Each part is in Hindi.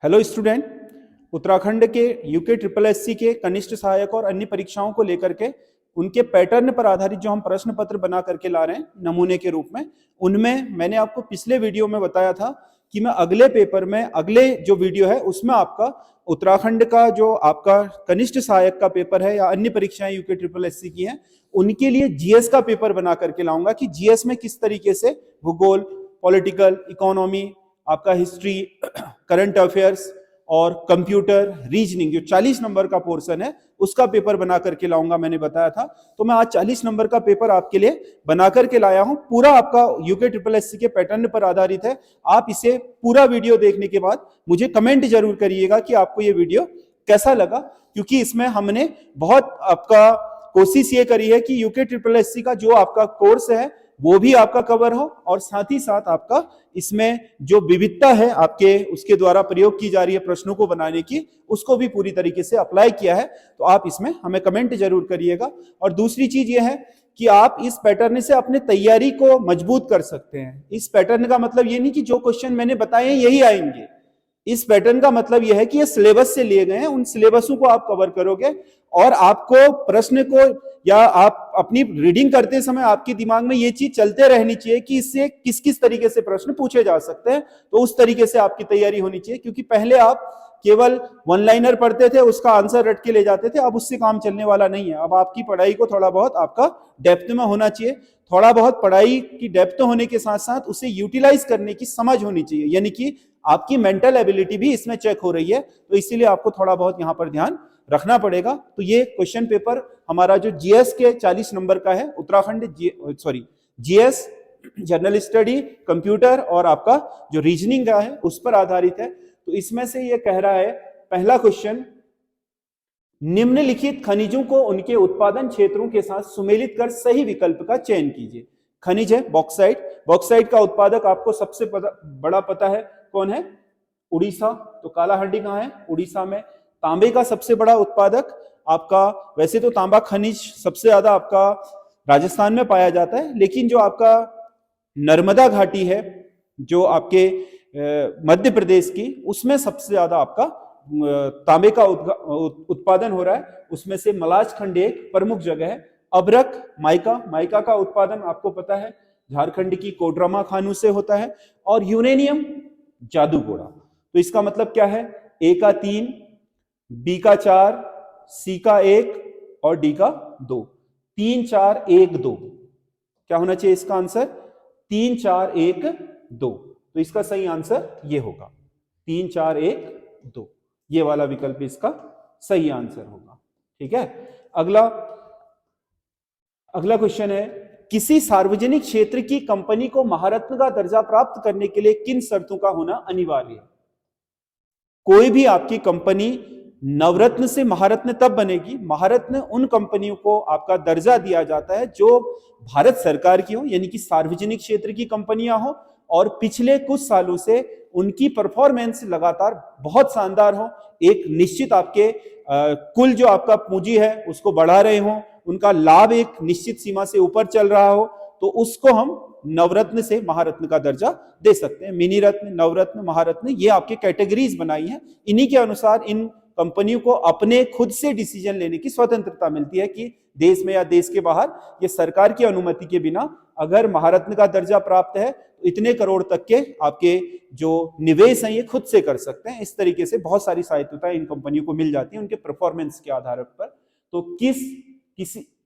हेलो स्टूडेंट, उत्तराखंड के यूके ट्रिपल एससी के कनिष्ठ सहायक और अन्य परीक्षाओं को लेकर के उनके पैटर्न पर आधारित जो हम प्रश्न पत्र बना करके ला रहे हैं नमूने के रूप में, उनमें मैंने आपको पिछले वीडियो में बताया था कि मैं अगले पेपर में अगले जो वीडियो है उसमें आपका उत्तराखंड का जो आपका कनिष्ठ सहायक का पेपर है या अन्य परीक्षाएं यूके ट्रिपल एससी की हैं उनके लिए जीएस का पेपर बना करके लाऊंगा कि जीएस में किस तरीके से भूगोल, पॉलिटिकल, इकोनॉमी, आपका हिस्ट्री, करंट अफेयर्स और कंप्यूटर, रीजनिंग जो 40 नंबर का पोर्शन है उसका पेपर बना करके लाऊंगा, मैंने बताया था। तो मैं आज 40 नंबर का पेपर आपके लिए बना करके लाया हूं। पूरा आपका यूके ट्रिपल एससी के पैटर्न पर आधारित है। आप इसे पूरा वीडियो देखने के बाद मुझे कमेंट जरूर करिएगा कि आपको ये वीडियो कैसा लगा, क्योंकि इसमें हमने बहुत आपका कोशिश ये करी है कि यूके ट्रिपल एससी का जो आपका कोर्स है वो भी आपका कवर हो और साथ ही साथ आपका इसमें जो विविधता है आपके उसके द्वारा प्रयोग की जा रही है प्रश्नों को बनाने की, उसको भी पूरी तरीके से अप्लाई किया है। तो आप इसमें हमें कमेंट जरूर करिएगा। और दूसरी चीज ये है कि आप इस पैटर्न से अपने तैयारी को मजबूत कर सकते हैं। इस पैटर्न का मतलब ये नहीं कि जो क्वेश्चन मैंने बताए हैं यही आएंगे। इस पैटर्न का मतलब यह है कि ये सिलेबस से लिए गए हैं, उन सिलेबसों को आप कवर करोगे और आपको प्रश्न को या आप अपनी रीडिंग करते समय आपके दिमाग में ये चीज चलते रहनी चाहिए कि इससे किस किस तरीके से प्रश्न पूछे जा सकते हैं। तो उस तरीके से आपकी तैयारी होनी चाहिए, क्योंकि पहले आप केवल वन लाइनर पढ़ते थे, उसका आंसर रट के ले जाते थे। अब उससे काम चलने वाला नहीं है। अब आपकी पढ़ाई को थोड़ा बहुत आपका डेप्थ में होना चाहिए। थोड़ा बहुत पढ़ाई की डेप्थ होने के साथ साथ उसे यूटिलाइज करने की समझ होनी चाहिए, यानी कि आपकी मेंटल एबिलिटी भी इसमें चेक हो रही है। तो इसीलिए आपको थोड़ा बहुत यहां पर ध्यान रखना पड़ेगा। तो ये क्वेश्चन पेपर हमारा जो जीएस के 40 नंबर का है, Uttarakhand GS general study, computer और आपका जो रीजनिंग का है उस पर आधारित है। तो इसमें से ये कह रहा है, पहला क्वेश्चन, निम्नलिखित खनिजों को उनके उत्पादन क्षेत्रों के साथ सुमेलित कर सही विकल्प का चयन कीजिए। खनिज है बॉक्साइट। बॉक्साइट का उत्पादक आपको सबसे बड़ा पता है कौन है? उड़ीसा। तो कालाहांडी कहां है? उड़ीसा में। तांबे का सबसे बड़ा उत्पादक आपका, वैसे तो तांबा खनिज सबसे ज्यादा आपका राजस्थान में पाया जाता है, लेकिन जो आपका नर्मदा घाटी है जो आपके मध्य प्रदेश की, उसमें सबसे ज्यादा आपका तांबे का उत्पादन हो रहा है। उसमें से मलाज खंड एक प्रमुख जगह है। अभ्रक, माइका का उत्पादन आपको पता है झारखंड की कोडरमा खानों से होता है। और यूरेनियम जादूगोड़ा। तो इसका मतलब क्या है? ए का 3, बी का 4, सी का 1 और डी का 2। 3 4 1 2 क्या होना चाहिए इसका आंसर? 3 4 1 2। तो इसका सही आंसर ये होगा 3 4 1 2। ये वाला विकल्प इसका सही आंसर होगा। ठीक है। अगला क्वेश्चन है, किसी सार्वजनिक क्षेत्र की कंपनी को महारत्न का दर्जा प्राप्त करने के लिए किन शर्तों का होना अनिवार्य है? कोई भी आपकी कंपनी नवरत्न से महारत्न तब बनेगी, महारत्न उन कंपनियों को आपका दर्जा दिया जाता है जो भारत सरकार की हो, यानी कि सार्वजनिक क्षेत्र की कंपनियां हो और पिछले कुछ सालों से उनकी परफॉर्मेंस लगातार बहुत शानदार हो, एक निश्चित आपके कुल जो आपका पूंजी है उसको बढ़ा रहे हो, उनका लाभ एक निश्चित सीमा से ऊपर चल रहा हो, तो उसको हम नवरत्न से महारत्न का दर्जा दे सकते हैं। मिनी रत्न, नवरत्न, महारत्न, ये आपके कैटेगरीज बनाई हैं। इन्हीं के अनुसार इन कंपनियों को अपने खुद से डिसीजन लेने की स्वतंत्रता मिलती है कि देश में या देश के बाहर ये सरकार की अनुमति के बिना अगर महारत्न का दर्जा प्राप्त है तो इतने करोड़ तक के आपके जो निवेश हैं ये खुद से कर सकते हैं। इस तरीके से बहुत सारी सहायताएं इन कंपनियों को मिल जाती है उनके परफॉर्मेंस के आधार पर।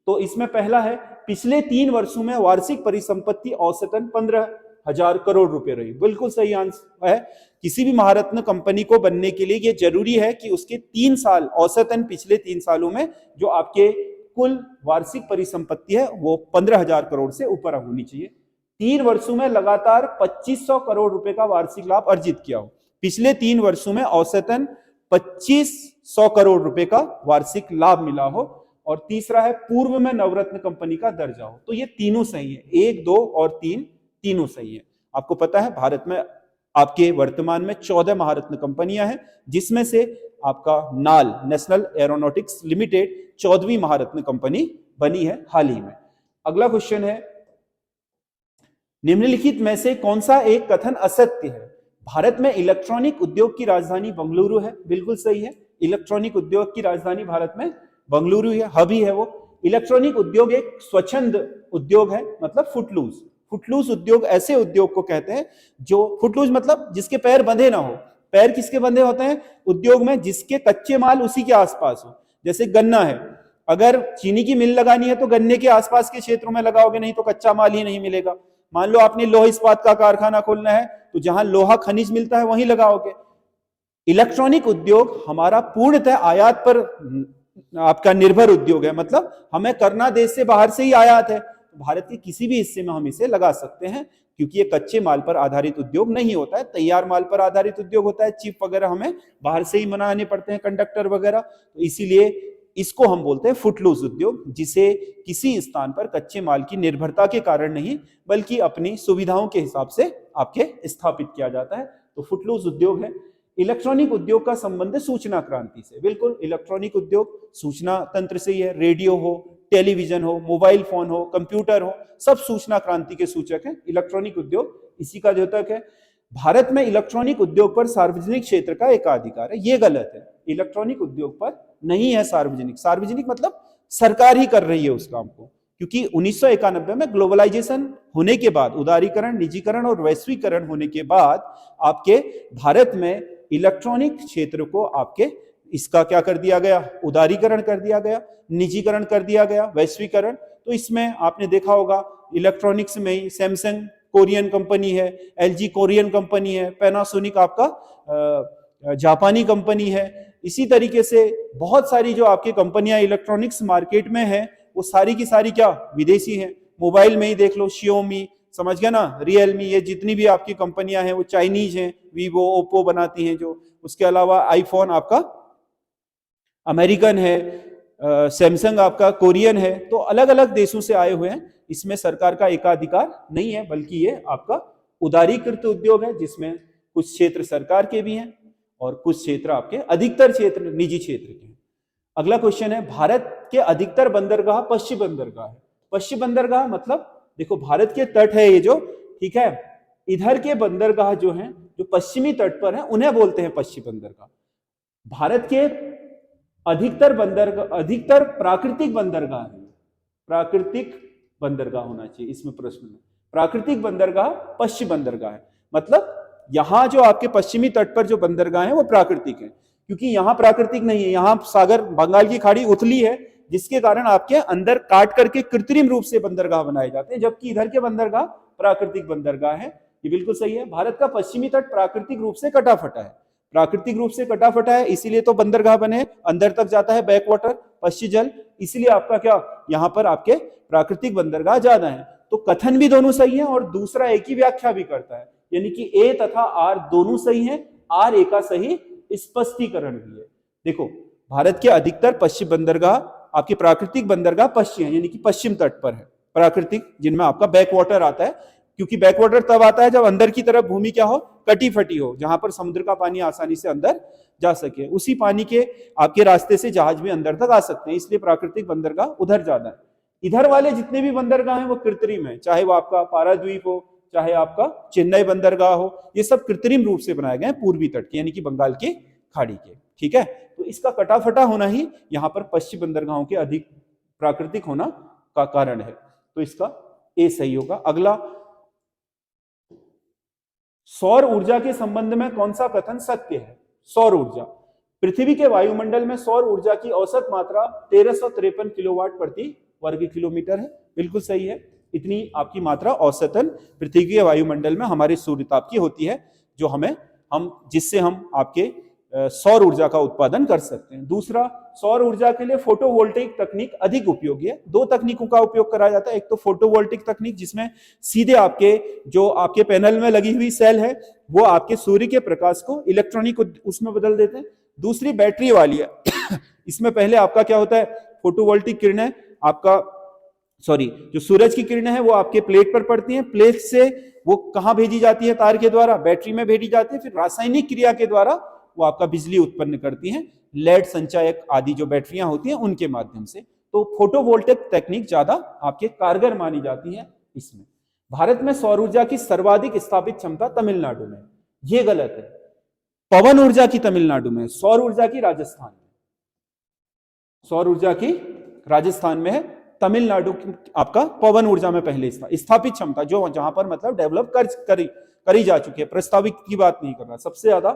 तो इसमें पहला है, पिछले 3 वर्षों में वार्षिक परिसंपत्ति औसतन 15,000 करोड़ रुपए रही। बिल्कुल सही आंसर है। किसी भी महारत्न कंपनी को बनने के लिए यह जरूरी है कि उसके 3 साल औसतन, पिछले 3 सालों में जो आपके कुल वार्षिक परिसंपत्ति है वो 15,000 करोड़ से ऊपर होनी चाहिए। 3 वर्षों में लगातार 2500 करोड़ रुपए का वार्षिक लाभ अर्जित किया हो। पिछले 3 वर्षों में औसतन 2500 करोड़ रुपए का वार्षिक लाभ मिला हो। और तीसरा है, पूर्व में नवरत्न कंपनी का दर्जा हो। तो ये तीनों सही है, 1 2 और 3 तीनों सही है। आपको पता है भारत में आपके वर्तमान में 14 महारत्न कंपनियां हैं, जिसमें से आपका नाल, नेशनल एरोनॉटिक्स लिमिटेड 14वीं महारत्न कंपनी बनी है हाल ही में। अगला क्वेश्चन है, निम्नलिखित में से कौन सा एक कथन असत्य है? भारत में इलेक्ट्रॉनिक उद्योग की राजधानी बंगलुरु है, बिल्कुल सही है। इलेक्ट्रॉनिक उद्योग की राजधानी भारत में बंगलुरु है, हब ही है वो। इलेक्ट्रॉनिक उद्योग एक स्वच्छंद उद्योग है, मतलब फुटलूज। फुटलूज उद्योग ऐसे उद्योग को कहते हैं जो, फुटलूज मतलब जिसके पैर बंधे ना हो। पैर किसके बंधे होते हैं उद्योग में? जिसके कच्चे माल उसी के आसपास हो। जैसे गन्ना है, अगर चीनी की मिल लगानी है तो गन्ने के आसपास के क्षेत्रों में लगाओगे, नहीं तो कच्चा माल ही नहीं मिलेगा। मान लो आपने लोह इस्पात का कारखाना खोलना है तो जहां लोहा खनिज मिलता है वहीं लगाओगे। इलेक्ट्रॉनिक उद्योग हमारा पूर्णतः आयात पर आपका निर्भर उद्योग है, मतलब हमें करना देश से बाहर से ही आयात है। भारत के किसी भी हिस्से में हम इसे लगा सकते हैं, क्योंकि ये कच्चे माल पर आधारित उद्योग नहीं होता है, तैयार माल पर आधारित उद्योग होता है। चिप वगैरह हमें बाहर से ही बनाने पड़ते हैं, कंडक्टर वगैरह। तो इसीलिए इसको हम बोलते हैं फुटलूज उद्योग, जिसे किसी स्थान पर कच्चे माल की निर्भरता के कारण नहीं, बल्कि अपनी सुविधाओं के हिसाब से आपके स्थापित किया जाता है। तो फुटलूज उद्योग है। इलेक्ट्रॉनिक उद्योग का संबंध सूचना क्रांति से, बिल्कुल इलेक्ट्रॉनिक उद्योग सूचना तंत्र से ही है। रेडियो हो, टेलीविजन हो, मोबाइल फोन हो, कंप्यूटर हो, सब सूचना क्रांति के सूचक हैं। इलेक्ट्रॉनिक उद्योग इसी का द्योतक है। भारत में इलेक्ट्रॉनिक उद्योग पर सार्वजनिक क्षेत्र का एकाधिकार है, ये गलत है। इलेक्ट्रॉनिक उद्योग पर नहीं है सार्वजनिक। सार्वजनिक मतलब सरकार ही कर रही है उस काम को, क्योंकि 1991 में ग्लोबलाइजेशन होने के बाद, उदारीकरण, निजीकरण और वैश्वीकरण होने के बाद आपके भारत में इलेक्ट्रॉनिक क्षेत्र को आपके इसका क्या कर दिया गया? उदारीकरण कर दिया गया, निजीकरण कर दिया गया, वैश्वीकरण। तो इसमें आपने देखा होगा इलेक्ट्रॉनिक्स में ही सैमसंग कोरियन कंपनी है, एलजी कोरियन कंपनी है, पैनासोनिक आपका जापानी कंपनी है। इसी तरीके से बहुत सारी जो आपकी कंपनियां इलेक्ट्रॉनिक्स मार्केट में है, वो सारी की सारी क्या? विदेशी हैं। मोबाइल में ही देख लो, शियोमी, समझ गया ना, रियलमी, ये जितनी भी आपकी कंपनियां हैं वो चाइनीज हैं। वीवो, ओप्पो बनाती हैं जो। उसके अलावा आईफोन आपका अमेरिकन है, सैमसंग आपका कोरियन है। तो अलग अलग देशों से आए हुए हैं। इसमें सरकार का एकाधिकार नहीं है, बल्कि ये आपका उदारीकृत उद्योग है, जिसमें कुछ क्षेत्र सरकार के भी हैं और कुछ क्षेत्र आपके, अधिकतर क्षेत्र निजी क्षेत्र के हैं। अगला क्वेश्चन है, भारत के अधिकतर बंदरगाह पश्चिम बंदरगाह है। पश्चिम बंदरगाह मतलब देखो, भारत के तट है ये जो, ठीक है, इधर के बंदरगाह जो हैं, जो पश्चिमी तट पर हैं, उन्हें बोलते हैं पश्चिम बंदरगाह। भारत के अधिकतर प्राकृतिक बंदरगाह है। प्राकृतिक बंदरगाह होना चाहिए इसमें प्रश्न में। प्राकृतिक बंदरगाह पश्चिम बंदरगाह है, मतलब यहां जो आपके पश्चिमी तट पर जो बंदरगाह है वो प्राकृतिक है, क्योंकि यहां प्राकृतिक नहीं है। यहां सागर, बंगाल की खाड़ी उथली है, जिसके कारण आपके अंदर काट करके कृत्रिम रूप से बंदरगाह बनाए जाते हैं, जबकि इधर के बंदरगाह प्राकृतिक बंदरगाह है। ये बिल्कुल सही है। भारत का पश्चिमी तट प्राकृतिक रूप से कटा फटा है। प्राकृतिक रूप से कटा फटा है, इसीलिए तो बंदरगाह बने, अंदर तक जाता है बैक वाटर, पश्चिमी जल, इसलिए आपका क्या, यहां पर आपके प्राकृतिक बंदरगाह ज्यादा है। तो कथन भी दोनों सही है और दूसरा एक ही व्याख्या भी करता है, यानी कि ए तथा आर दोनों सही हैं। आर ए का सही स्पष्टीकरण भी है। देखो, भारत के अधिकतर पश्चिम बंदरगाह आपके प्राकृतिक बंदरगाह पश्चिम है, यानी कि पश्चिम तट पर है प्राकृतिक, जिनमें आपका बैक वाटर आता है। क्योंकि बैक वाटर तब आता है जब अंदर की तरफ भूमि क्या हो, कटी फटी हो, जहां पर समुद्र का पानी आसानी से अंदर जा सके। उसी पानी के आपके रास्ते से जहाज भी अंदर तक आ सकते हैं, इसलिए प्राकृतिक बंदरगाह उधर ज्यादा है। इधर वाले जितने भी बंदरगाह हैं वो कृत्रिम है, चाहे वो आपका पाराद्वीप हो, चाहे आपका चेन्नई बंदरगाह हो, ये सब कृत्रिम रूप से बनाए गए हैं पूर्वी तट के, यानी कि बंगाल के खाड़ी के। ठीक है, तो इसका कटाफटा होना ही यहाँ पर पश्चिम बंदरगाहों के अधिक प्राकृतिक होना का कारण है। तो इसका ए सही होगा। अगला, सौर ऊर्जा के संबंध में कौन सा कथन सत्य है? सौर ऊर्जा, पृथ्वी के वायुमंडल में सौर ऊर्जा की औसत मात्रा 1353 किलोवाट प्रति वर्ग किलोमीटर है। बिल्कुल सही है। इतनी आपकी मात्रा औसतन पृथ्वी के वायुमंडल में हमारे सूर्यताप की होती है, जो जिससे हम आपके सौर ऊर्जा का उत्पादन कर सकते हैं। दूसरा, सौर ऊर्जा के लिए फोटोवोल्टेइक तकनीक अधिक उपयोगी है। दो तकनीकों का उपयोग करा जाता है। एक तो फोटोवोल्टेइक तकनीक, जिसमें सीधे आपके पैनल में लगी हुई सेल है, वो आपके सूर्य के प्रकाश को इलेक्ट्रॉनिक उसमें बदल देते हैं। दूसरी बैटरी वाली है। इसमें पहले आपका क्या होता है, फोटोवोल्टिक किरणें जो सूरज की किरणें हैं वो आपके प्लेट पर पड़ती हैं। प्लेट से वो कहां भेजी जाती है? तार के द्वारा बैटरी में भेजी जाती है, फिर रासायनिक क्रिया के द्वारा वो आपका बिजली उत्पन्न करती हैं, लेड संचायक आदि जो बैटरियां होती हैं उनके माध्यम से। तो फोटोवोल्टिक तकनीक ज्यादा आपके कारगर मानी जाती है इसमें। भारत में सौर ऊर्जा की सर्वाधिक स्थापित क्षमता तमिलनाडु में। ये गलत है। पवन ऊर्जा की तमिलनाडु में, सौर ऊर्जा की राजस्थान में, सौर ऊर्जा की राजस्थान में है, तमिलनाडु आपका पवन ऊर्जा में पहले स्थापित क्षमता जो जहां पर मतलब डेवलप करी जा चुकी है, प्रस्तावित की बात नहीं कर रहा, सबसे ज्यादा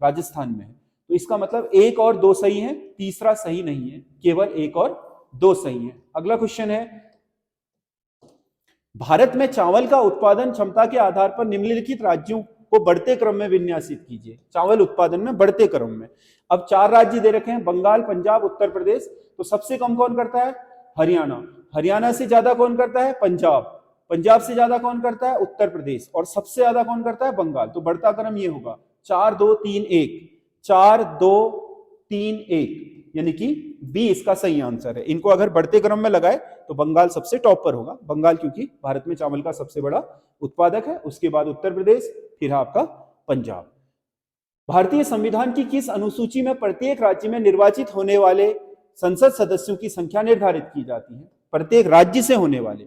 राजस्थान में है। तो इसका मतलब 1 और 2 सही है, तीसरा सही नहीं है, केवल 1 और 2 सही है। अगला क्वेश्चन है, भारत में चावल का उत्पादन क्षमता के आधार पर निम्नलिखित राज्यों को बढ़ते क्रम में विन्यासित कीजिए। चावल उत्पादन में बढ़ते क्रम में, अब 4 राज्य दे रखे हैं, बंगाल, पंजाब, उत्तर प्रदेश। तो सबसे कम कौन करता है? हरियाणा। हरियाणा से ज्यादा कौन करता है? पंजाब। पंजाब से ज्यादा कौन करता है? उत्तर प्रदेश। और सबसे ज्यादा कौन करता है? बंगाल। तो बढ़ता क्रम ये होगा 4 2 3 1, 4 2 3 1, यानी कि बी इसका सही आंसर है। इनको अगर बढ़ते क्रम में लगाए तो बंगाल सबसे टॉप पर होगा। बंगाल क्योंकि भारत में चावल का सबसे बड़ा उत्पादक है, उसके बाद उत्तर प्रदेश, फिर आपका पंजाब। भारतीय संविधान की किस अनुसूची में प्रत्येक राज्य में निर्वाचित होने वाले संसद सदस्यों की संख्या निर्धारित की जाती है? प्रत्येक राज्य से होने वाले,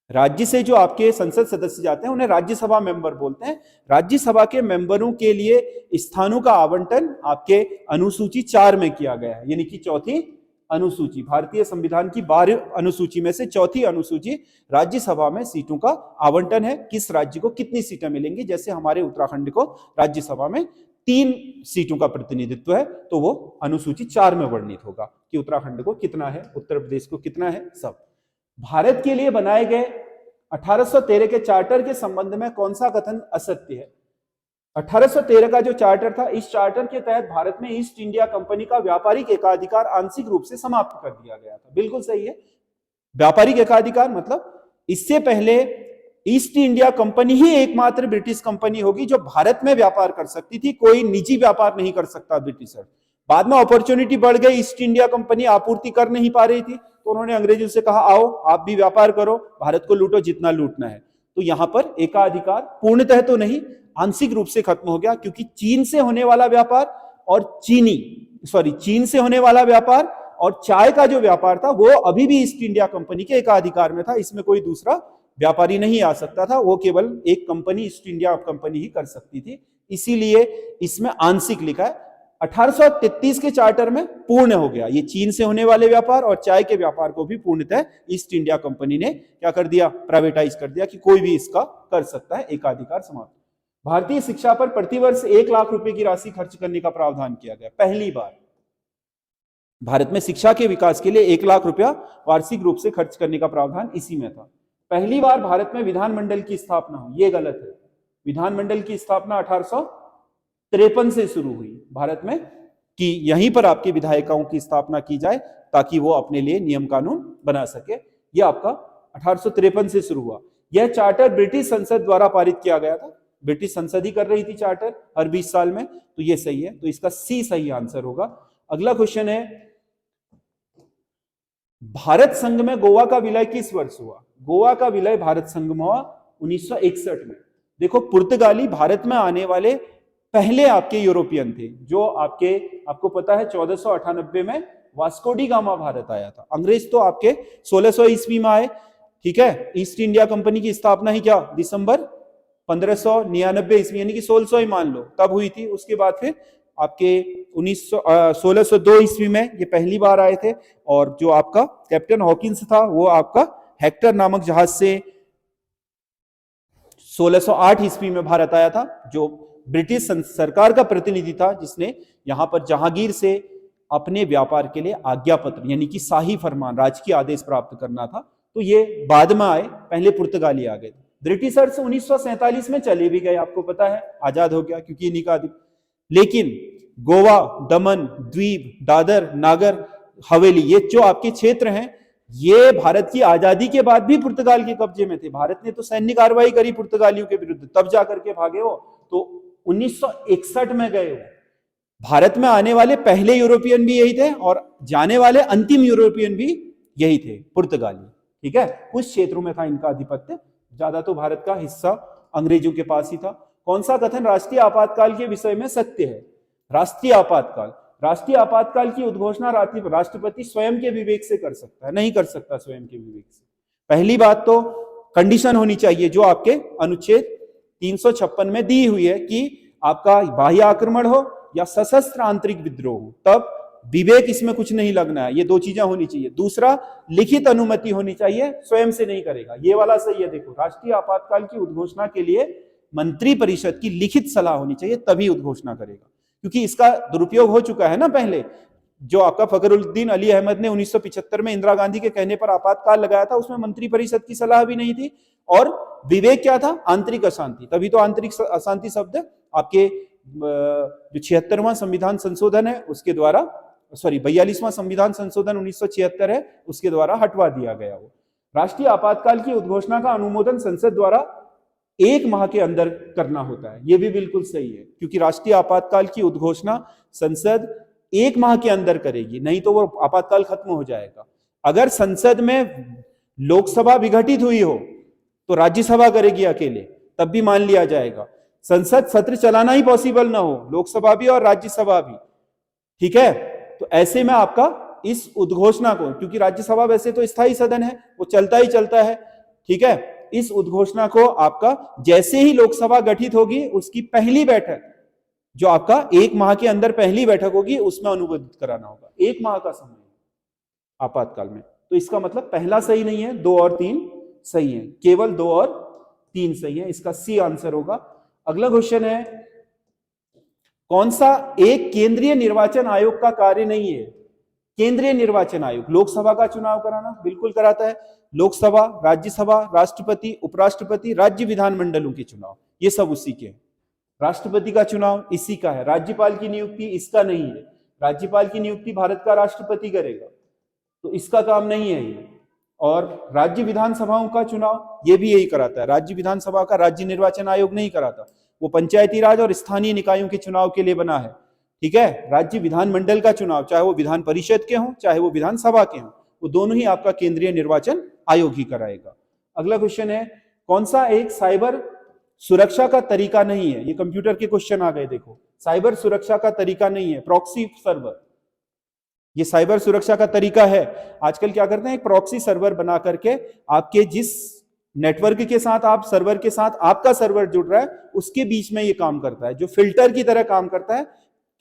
राज्य से जो आपके संसद सदस्य जाते हैं उन्हें राज्यसभा मेंबर बोलते हैं। राज्यसभा के मेंबरों के लिए स्थानों का आवंटन आपके अनुसूची 4 में किया गया है, यानी कि चौथी अनुसूची। भारतीय संविधान की 12 अनुसूची में से चौथी अनुसूची राज्यसभा में सीटों का आवंटन है। किस राज्य को कितनी सीटें मिलेंगी? जैसे हमारे उत्तराखंड को राज्यसभा में 3 सीटों का प्रतिनिधित्व है, तो वो अनुसूची 4 में वर्णित होगा कि उत्तराखंड को कितना है, उत्तर प्रदेश को कितना है, सब। भारत के लिए बनाए गए 1813 के चार्टर के संबंध में कौन सा कथन असत्य है? 1813 का जो चार्टर था, इस चार्टर के तहत भारत में ईस्ट इंडिया कंपनी का व्यापारिक एकाधिकार आंशिक रूप से समाप्त कर दिया गया था। बिल्कुल सही है। व्यापारिक एकाधिकार मतलब इससे पहले ईस्ट इंडिया कंपनी ही एकमात्र ब्रिटिश कंपनी होगी जो भारत में व्यापार कर सकती थी, कोई निजी व्यापार नहीं कर सकता ब्रिटिशर। बाद में अपॉर्चुनिटी बढ़ गई, ईस्ट इंडिया कंपनी आपूर्ति कर नहीं पा रही थी, तो उन्होंने अंग्रेजों से कहा आओ आप भी व्यापार करो, भारत को लूटो जितना लूटना है। तो यहां पर एकाधिकार पूर्णतः तो नहीं, आंशिक रूप से खत्म हो गया, क्योंकि चीन से होने वाला व्यापार और चीन से होने वाला व्यापार और चाय का जो व्यापार था वो अभी भी ईस्ट इंडिया कंपनी के एकाधिकार में था। इसमें कोई दूसरा व्यापारी नहीं आ सकता था, वो केवल एक कंपनी ईस्ट इंडिया कंपनी ही कर सकती थी। इसीलिए इसमें आंशिक लिखा है। 1833 के चार्टर में पूर्ण हो गया ये चीन से होने वाले व्यापार और चाय के व्यापार को भी पूर्णतः ईस्ट इंडिया कंपनी ने क्या कर दिया? प्राइवेटाइज कर दिया कि कोई भी इसका कर सकता है, एकाधिकार समाप्त। भारतीय शिक्षा पर प्रतिवर्ष 1 लाख रुपए की राशि खर्च करने का प्रावधान किया गया। पहली बार भारत में शिक्षा के विकास के लिए 1 लाख रुपया वार्षिक रूप से खर्च करने का प्रावधान इसी में था। पहली बार भारत में विधानमंडल की स्थापना हुई, ये गलत है। विधानमंडल की स्थापना 1853 से शुरू हुई भारत में, कि यहीं पर आपके विधायिकाओं की स्थापना की जाए ताकि वो अपने लिए नियम कानून बना सके। यह आपका 1853 से शुरू हुआ। यह चार्टर ब्रिटिश संसद द्वारा पारित किया गया था। ब्रिटिश संसद ही कर रही थी चार्टर हर 20 साल में, तो ये सही है। तो इसका सी सही आंसर होगा। अगला क्वेश्चन है, भारत संघ में गोवा का विलय किस वर्ष हुआ? गोवा का विलय भारत संघ में हुआ 1961 में। देखो, पुर्तगाली भारत में आने वाले पहले आपके यूरोपियन थे, जो आपको पता है 1498 में वास्को डी गामा भारत आया था। अंग्रेज तो आपके 1600 ईस्वी में आए, ठीक है। ईस्ट इंडिया कंपनी की स्थापना ही क्या दिसंबर 1599 ईस्वी, यानी कि 1600 ही मान लो, तब हुई थी। उसके बाद फिर आपके 1602 ईस्वी में ये पहली बार आए थे, और जो आपका कैप्टन हॉकिंस था वो आपका हेक्टर नामक जहाज से 1608 ईस्वी में भारत आया था, जो ब्रिटिश सरकार का प्रतिनिधि था, जिसने यहां पर जहांगीर से अपने व्यापार के लिए आज्ञा पत्र यानी कि शाही फरमान, राजकीय आदेश प्राप्त करना था। तो ये बाद में आए, पहले पुर्तगाली आ गए। ब्रिटिशर्स 1947 में चले भी गए, आपको पता है, आजाद हो गया क्योंकि इन्हीं का। लेकिन गोवा, दमन, द्वीप, दादर, नागर हवेली, ये जो आपके क्षेत्र हैं, ये भारत की आजादी के बाद भी पुर्तगाल के कब्जे में थे। भारत ने तो सैन्य कार्रवाई करी पुर्तगालियों के विरुद्ध, तब जाकर के भागे हो। तो 1961 में गए हो। भारत में आने वाले पहले यूरोपियन भी यही थे और जाने वाले अंतिम यूरोपियन भी यही थे, पुर्तगाली, ठीक है। कुछ क्षेत्रों में था इनका आधिपत्य, ज्यादा तो भारत का हिस्सा अंग्रेजों के पास ही था। कौन सा कथन राष्ट्रीय आपातकाल के विषय में सत्य है? राष्ट्रीय आपातकाल की उद्घोषणा राष्ट्रपति स्वयं के विवेक से कर सकता है, नहीं कर सकता स्वयं के विवेक से। पहली बात तो कंडीशन होनी चाहिए, जो आपके अनुच्छेद 356 में दी हुई है कि आपका बाह्य आक्रमण हो या सशस्त्र आंतरिक विद्रोह हो, तब विवेक इसमें कुछ नहीं लगना है। ये दो चीजें होनी चाहिए। दूसरा, लिखित अनुमति होनी चाहिए, स्वयं से नहीं करेगा। ये वाला सही है। देखो, राष्ट्रीय आपातकाल की उद्घोषणा के लिए मंत्री परिषद की लिखित सलाह होनी चाहिए, तभी उद्घोषणा करेगा। क्योंकि इसका दुरुपयोग हो चुका है ना पहले, जो आपका फखरुद्दीन अली अहमद ने 1975 में इंदिरा गांधी के कहने पर आपातकाल लगाया था, उसमें मंत्री परिषद की सलाह भी नहीं थी। और विवेक क्या था? आंतरिक अशांति। तभी तो आंतरिक अशांति शब्द आपके जो 76वां संविधान संशोधन है उसके द्वारा, 42वां संविधान संशोधन 1976 है, उसके द्वारा हटवा दिया गया। वो राष्ट्रीय आपातकाल की उद्घोषणा का अनुमोदन संसद द्वारा 1 माह के अंदर करना होता है। ये भी बिल्कुल सही है, क्योंकि राष्ट्रीय आपातकाल की उद्घोषणा संसद 1 माह के अंदर करेगी, नहीं तो वो आपातकाल खत्म हो जाएगा। अगर संसद में लोकसभा विघटित हुई हो तो राज्यसभा करेगी अकेले, तब भी मान लिया जाएगा। संसद सत्र चलाना ही पॉसिबल ना हो, लोकसभा भी और राज्यसभा भी, ठीक है। तो ऐसे में आपका इस उद्घोषणा को, क्योंकि राज्यसभा वैसे तो स्थायी सदन है, वो चलता ही चलता है, ठीक है, इस उद्घोषणा को आपका जैसे ही लोकसभा गठित होगी उसकी पहली बैठक, जो आपका 1 माह के अंदर पहली बैठक होगी, उसमें अनुमोदित कराना होगा। 1 माह का समय आपातकाल में। तो इसका मतलब पहला सही नहीं है, 2 और 3 सही है, केवल 2 और 3 सही है। इसका सी आंसर होगा। अगला क्वेश्चन है, कौन सा एक केंद्रीय निर्वाचन आयोग का कार्य नहीं है? केंद्रीय निर्वाचन आयोग लोकसभा का चुनाव कराना बिल्कुल कराता है। लोकसभा, राज्यसभा, राष्ट्रपति, उपराष्ट्रपति, राज्य विधानमंडलों के चुनाव, ये सब उसी के हैं। राष्ट्रपति का चुनाव इसी का है। राज्यपाल की नियुक्ति इसका नहीं है। राज्यपाल की नियुक्ति भारत का राष्ट्रपति करेगा, तो इसका काम नहीं है ये। और राज्य विधानसभाओं का चुनाव ये भी यही कराता है। राज्य विधानसभा का राज्य निर्वाचन आयोग नहीं कराता, वो पंचायती राज और स्थानीय निकायों के चुनाव के लिए बना है, ठीक है। राज्य विधानमंडल का चुनाव, चाहे वो विधान परिषद के हों चाहे वो विधानसभा के हों, वो दोनों ही आपका केंद्रीय निर्वाचन आयोग ही कराएगा। अगला क्वेश्चन है, कौन सा एक साइबर सुरक्षा का तरीका नहीं है? ये कंप्यूटर के क्वेश्चन आ गए, देखो। साइबर सुरक्षा का तरीका नहीं है प्रॉक्सी सर्वर। ये साइबर सुरक्षा का तरीका है। आजकल क्या करते हैं, एक प्रॉक्सी सर्वर बना करके आपके जिस नेटवर्क के साथ, आप सर्वर के साथ आपका सर्वर जुड़ रहा है, उसके बीच में ये काम करता है, जो फिल्टर की तरह काम करता है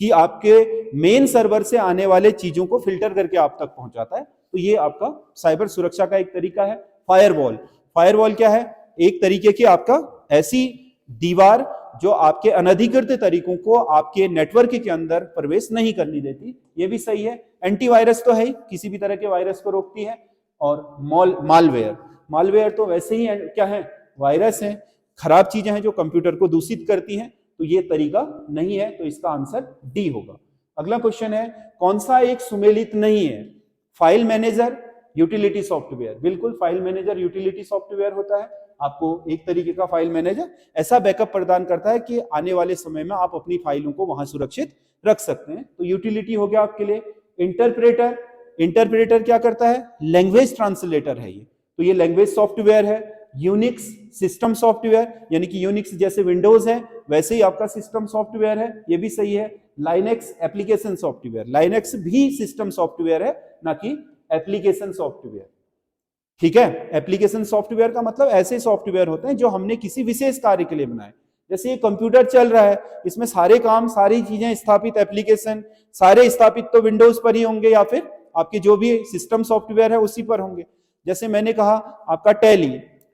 कि आपके मेन सर्वर से आने वाले चीजों को फिल्टर करके आप तक पहुंचाता है। तो ये आपका साइबर सुरक्षा का एक तरीका है। फायरवॉल, फायरवॉल क्या है? एक तरीके की आपका ऐसी दीवार जो आपके अनधिकृत तरीकों को आपके नेटवर्क के अंदर प्रवेश नहीं करने देती, ये भी सही है। एंटीवायरस तो है ही, किसी भी तरह के वायरस को रोकती है। और मालवेयर, मालवेयर तो वैसे ही क्या है? वायरस है, खराब चीजें हैं जो कंप्यूटर को दूषित करती हैं, तो ये तरीका नहीं है, तो इसका आंसर डी होगा। अगला क्वेश्चन है, कौन सा एक सुमेलित नहीं है? File manager, utility software. बिल्कुल, फाइल मैनेजर यूटिलिटी सॉफ्टवेयर होता है। आपको एक तरीके का फाइल मैनेजर ऐसा बैकअप प्रदान करता है कि आने वाले समय में आप अपनी फाइलों को वहां सुरक्षित रख सकते हैं, तो यूटिलिटी हो गया आपके लिए। इंटरप्रेटर, इंटरप्रेटर क्या करता है? लैंग्वेज ट्रांसलेटर है ये, तो ये लैंग्वेज सॉफ्टवेयर है। यूनिक्स सिस्टम सॉफ्टवेयर, यानी कि यूनिक्स जैसे विंडोज है वैसे ही आपका सिस्टम सॉफ्टवेयर है, ये भी सही है। लाइनेक्स एप्लीकेशन सॉफ्टवेयर, लाइनेक्स भी सिस्टम सॉफ्टवेयर है, ना कि एप्लीकेशन सॉफ्टवेयर, ठीक है। एप्लीकेशन सॉफ्टवेयर का मतलब ऐसे सॉफ्टवेयर होते हैं जो हमने किसी विशेष कार्य के लिए बनाए। जैसे ये कंप्यूटर चल रहा है, इसमें सारे काम, सारी चीजें स्थापित, एप्लीकेशन सारे स्थापित तो विंडोज पर ही होंगे या फिर आपके जो भी सिस्टम सॉफ्टवेयर है उसी पर होंगे। जैसे मैंने कहा आपका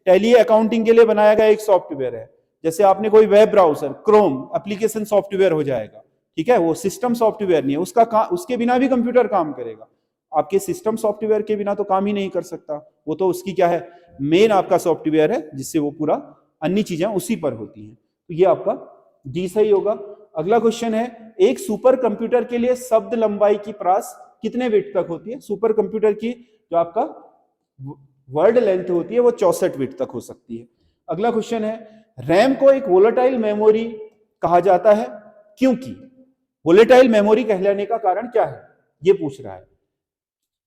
टैली अकाउंटिंग के लिए बनाया गया एक सॉफ्टवेयर है। जैसे आपने कोई web browser, Chrome application software हो जाएगा, ठीक है, वो सिस्टम सॉफ्टवेयर नहीं है। उसके बिना भी कंप्यूटर काम करेगा, आपके सिस्टम सॉफ्टवेयर के बिना तो काम ही नहीं कर सकता। वो तो उसकी क्या है, मेन आपका सॉफ्टवेयर है, जिससे वो पूरा अन्य चीजें उसी पर होती हैं। तो ये आपका डी सही होगा। अगला क्वेश्चन है, एक सुपर कंप्यूटर के लिए शब्द लंबाई की प्रास कितने बिट तक होती है? सुपर कंप्यूटर की जो आपका वर्ड लेंथ होती है वो 64 बिट तक हो सकती है। अगला क्वेश्चन है, रैम को एक वोलेटाइल मेमोरी कहा जाता है क्योंकि? वोलेटाइल मेमोरी कहलाने का कारण क्या है, ये पूछ रहा है।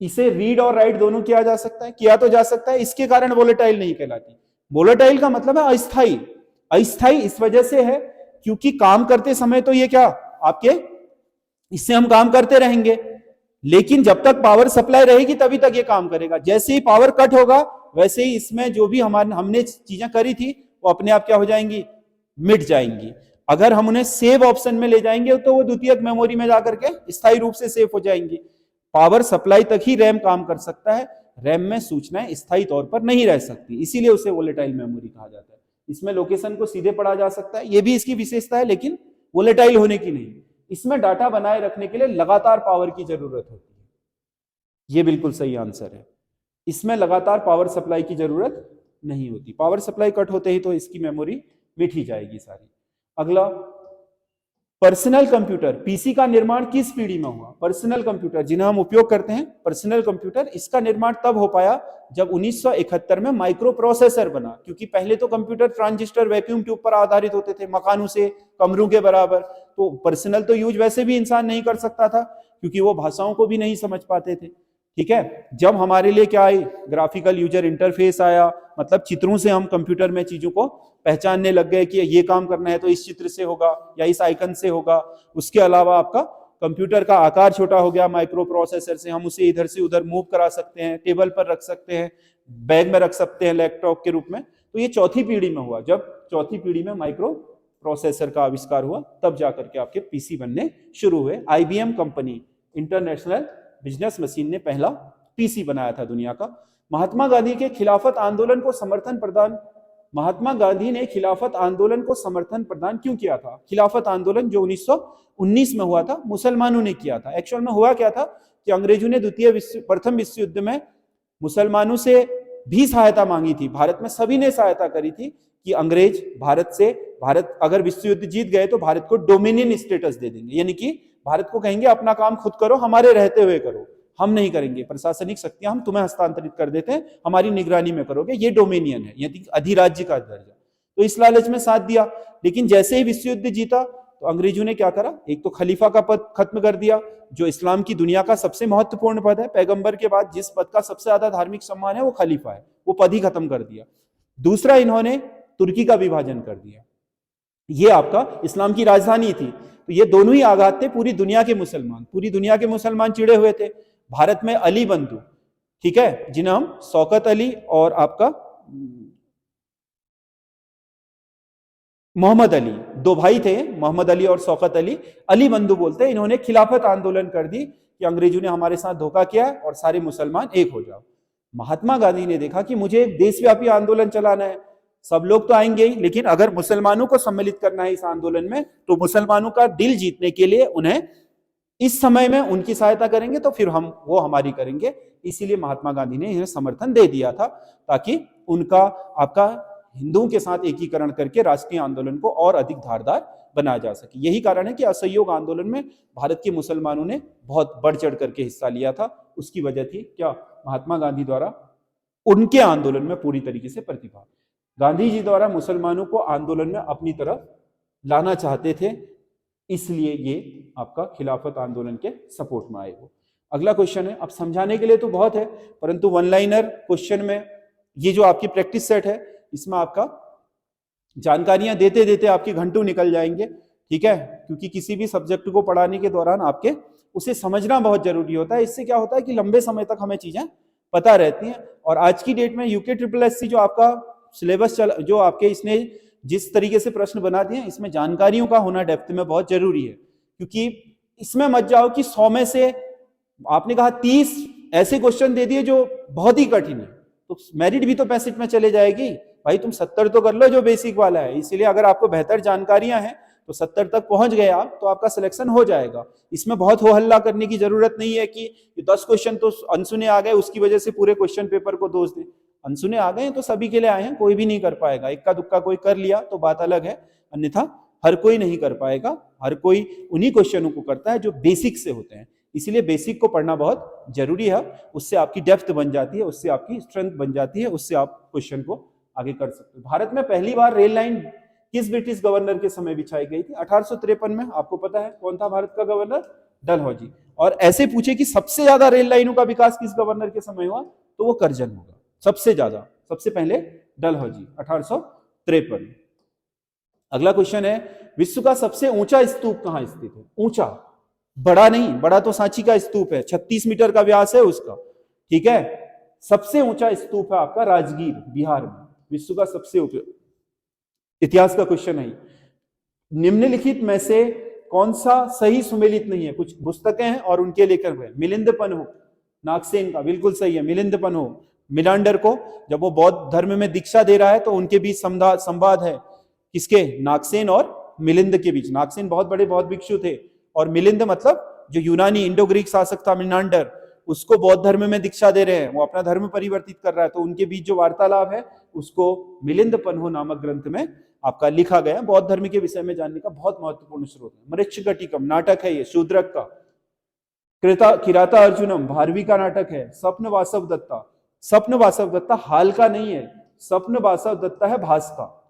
इसे रीड और राइट दोनों किया जा सकता है, किया तो जा सकता है, इसके कारण वोलेटाइल नहीं कहलाती। वोलेटाइल का मतलब है अस्थाई। अस्थाई इस वजह से है क्योंकि काम करते समय तो ये क्या आपके, इससे हम काम करते रहेंगे, लेकिन जब तक पावर सप्लाई रहेगी तभी तक ये काम करेगा। जैसे ही पावर कट होगा वैसे ही इसमें जो भी हमने चीजें करी थी वो अपने आप क्या हो जाएंगी, मिट जाएंगी। अगर हम उन्हें सेव ऑप्शन में ले जाएंगे तो वो द्वितीयक मेमोरी में जाकर के स्थायी रूप से सेव हो जाएंगी। पावर सप्लाई तक ही रैम काम कर सकता है, रैम में सूचनाएं स्थायी तौर पर नहीं रह सकती, इसीलिए उसे वोलेटाइल मेमोरी कहा जाता है। इसमें लोकेशन को सीधे पढ़ा जा सकता है, ये भी इसकी विशेषता है, लेकिन वोलेटाइल होने की नहीं। इसमें डाटा बनाए रखने के लिए लगातार पावर की जरूरत होती है, ये बिल्कुल सही आंसर है। इसमें लगातार पावर सप्लाई की जरूरत नहीं होती, पावर सप्लाई कट होते ही तो इसकी मेमोरी मिट ही जाएगी सारी। अगला, पर्सनल कंप्यूटर, पीसी का निर्माण किस पीढ़ी में हुआ? पर्सनल कंप्यूटर जिन्हें हम उपयोग करते हैं, पर्सनल कंप्यूटर, इसका निर्माण तब हो पाया जब 1971 में माइक्रो प्रोसेसर बना। क्योंकि पहले तो कंप्यूटर ट्रांजिस्टर वैक्यूम ट्यूब पर आधारित होते थे, मकानों से कमरों के बराबर, तो पर्सनल तो यूज वैसे भी इंसान नहीं कर सकता था क्योंकि वो भाषाओं को भी नहीं समझ पाते थे। ठीक है, जब हमारे लिए क्या आई, ग्राफिकल यूजर इंटरफेस आया, मतलब चित्रों से हम कंप्यूटर में चीजों को पहचानने लग गए कि ये काम करना है तो इस चित्र से होगा या इस आइकन से होगा। उसके अलावा आपका कंप्यूटर का आकार छोटा हो गया माइक्रो प्रोसेसर से, हम उसे इधर से उधर मूव करा सकते हैं, टेबल पर रख सकते हैं, बैग में रख सकते हैं लैपटॉप के रूप में। तो ये चौथी पीढ़ी में हुआ, जब चौथी पीढ़ी में माइक्रो प्रोसेसर का आविष्कार हुआ, तब जाकर के आपके पीसी बनने शुरू हुए। IBM company, international business machine, ने पहला पीसी बनाया था दुनिया का। महात्मा गांधी के खिलाफत आंदोलन को समर्थन प्रदान, महात्मा गांधी ने खिलाफत आंदोलन को समर्थन प्रदान क्यों किया था? खिलाफत आंदोलन जो 1919 में हुआ था, मुसलमानों ने किया था। एक्चुअल में हुआ क्या था कि अंग्रेजों ने प्रथम विश्व युद्ध में मुसलमानों से भी सहायता मांगी थी, भारत में सभी ने सहायता करी थी कि अंग्रेज भारत अगर विश्व युद्ध जीत गए तो भारत को डोमिनियन स्टेटस दे देंगे, यानी कि भारत को कहेंगे अपना काम खुद करो, हमारे रहते हुए करो, हम नहीं करेंगे, प्रशासनिक शक्तियां हम तुम्हें हस्तांतरित कर देते हैं, हमारी निगरानी में करोगे, ये डोमिनियन है, यानी अधिराज्य का दर्जा। तो इस लालच में साथ दिया। लेकिन जैसे ही विश्व युद्ध जीता तो अंग्रेजों ने क्या करा, एक तो खलीफा का पद खत्म कर दिया, जो इस्लाम की दुनिया का सबसे महत्वपूर्ण पद है, पैगंबर के बाद जिस पद का सबसे ज्यादा धार्मिक सम्मान है वो खलीफा है, वो पद ही खत्म कर दिया। दूसरा, इन्होंने तुर्की का विभाजन कर दिया, ये आपका इस्लाम की राजधानी थी। तो ये दोनों ही आघात थे, पूरी दुनिया के मुसलमान चिड़े हुए थे। भारत में अली बंधु, ठीक है, जिन्हें हम शौकत अली और आपका मोहम्मद अली, दो भाई थे, मोहम्मद अली और शौकत अली, अली बंधु बोलते हैं। इन्होंने खिलाफत आंदोलन कर दी कि अंग्रेजों ने हमारे साथ धोखा किया और सारे मुसलमान एक हो जाओ। महात्मा गांधी ने देखा कि मुझे एक देशव्यापी आंदोलन चलाना है, सब लोग तो आएंगे ही, लेकिन अगर मुसलमानों को सम्मिलित करना है इस आंदोलन में, तो मुसलमानों का दिल जीतने के लिए उन्हें इस समय में उनकी सहायता करेंगे तो फिर हम वो हमारी करेंगे। इसीलिए महात्मा गांधी ने इन्हें समर्थन दे दिया था, ताकि उनका आपका हिंदुओं के साथ एकीकरण करके राष्ट्रीय आंदोलन को और अधिक धारदार बनाया जा सके। यही कारण है कि असहयोग आंदोलन में भारत के मुसलमानों ने बहुत बढ़ चढ़ करके हिस्सा लिया था। उसकी वजह थी क्या, महात्मा गांधी द्वारा उनके आंदोलन में पूरी तरीके से प्रतिभा, गांधी जी द्वारा मुसलमानों को आंदोलन में अपनी तरफ लाना चाहते थे, इसलिए ये आपका खिलाफत आंदोलन के सपोर्ट में आए हो। अगला क्वेश्चन है, अब समझाने के लिए तो बहुत है, परंतु वन लाइनर क्वेश्चन में ये जो आपकी प्रैक्टिस सेट है, इसमें आपका जानकारियां देते देते आपके घंटों निकल जाएंगे, ठीक है, क्योंकि किसी भी सब्जेक्ट को पढ़ाने के दौरान आपके उसे समझना बहुत जरूरी होता है। इससे क्या होता है कि लंबे समय तक हमें चीजें पता रहती हैं। और आज की डेट में यूके ट्रिपल एससी जो आपका सिलेबस जो आपके इसने जिस तरीके से प्रश्न बना दिए, इसमें जानकारियों का होना डेप्थ में बहुत जरूरी है। क्योंकि इसमें मत जाओ कि 100 में से आपने कहा 30 ऐसे क्वेश्चन दे दिए जो बहुत ही कठिन है, तो मेरिट भी तो 65 में चले जाएगी। भाई तुम 70 तो कर लो जो बेसिक वाला है। इसीलिए अगर आपको बेहतर जानकारियां हैं तो 70 तक पहुंच गए आप, तो आपका सिलेक्शन हो जाएगा। इसमें बहुत हो हल्ला करने की जरूरत नहीं है कि 10 क्वेश्चन तो अनसुने आ गए उसकी वजह से पूरे क्वेश्चन पेपर को दोष दे। अनसुने आ गए तो सभी के लिए आए हैं, कोई भी नहीं कर पाएगा। इक्का दुक्का कोई कर लिया तो बात अलग है, अन्यथा हर कोई नहीं कर पाएगा। हर कोई उन्हीं क्वेश्चनों को करता है जो बेसिक से होते हैं। इसीलिए बेसिक को पढ़ना बहुत जरूरी है, उससे आपकी डेप्थ बन जाती है, उससे आपकी स्ट्रेंथ बन जाती है, उससे आप क्वेश्चन को आगे कर सकते हो। भारत में पहली बार रेल लाइन किस ब्रिटिश गवर्नर के समय बिछाई गई थी? 1853 में। आपको पता है कौन था भारत का गवर्नर? डलहौजी। और ऐसे पूछे कि सबसे ज्यादा रेल लाइनों का विकास किस गवर्नर के समय हुआ, तो वो करजन होगा सबसे ज्यादा, सबसे पहले डलहौजी 1853। अगला क्वेश्चन है, विश्व का सबसे ऊंचा स्तूप कहां स्थित है? ऊंचा, बड़ा नहीं, बड़ा तो सांची का स्तूप है, 36 मीटर का व्यास है उसका, ठीक है। सबसे ऊंचा स्तूप है आपका राजगीर, बिहार में, विश्व का सबसे ऊंचा। इतिहास का क्वेश्चन है। निम्नलिखित में से कौन सा सही सुमेलित नहीं है? कुछ पुस्तकें हैं और उनके लेखक हैं। मिलिंद पन्हु, नागसेन का बिल्कुल सही है। मिलिंद पन्हु, मिलांडर को जब वो बौद्ध धर्म में दीक्षा दे रहा है तो उनके बीच संवाद है, किसके? नागसेन और मिलिंद के बीच। नागसेन बहुत बड़े बौद्ध भिक्षु थे और मिलिंद मतलब जो यूनानी इंडो ग्रीक शासक था मिलांडर, उसको बौद्ध धर्म में दीक्षा दे रहे हैं, वो अपना धर्म परिवर्तित कर रहा है, तो उनके बीच जो वार्तालाप है उसको मिलिंद पन्हु नामक ग्रंथ में आपका लिखा गया। बौद्ध धर्म के विषय में जानने का बहुत महत्वपूर्ण स्रोत है। मृच्छकटिकम नाटक है ये, शूद्रक का। किराता अर्जुनम भारवी का नाटक है। स्वप्न वासव दत्ता, स्वप्न वासव दत्ता हाल का नहीं है, स्वप्न वासव दत्ता है भास का।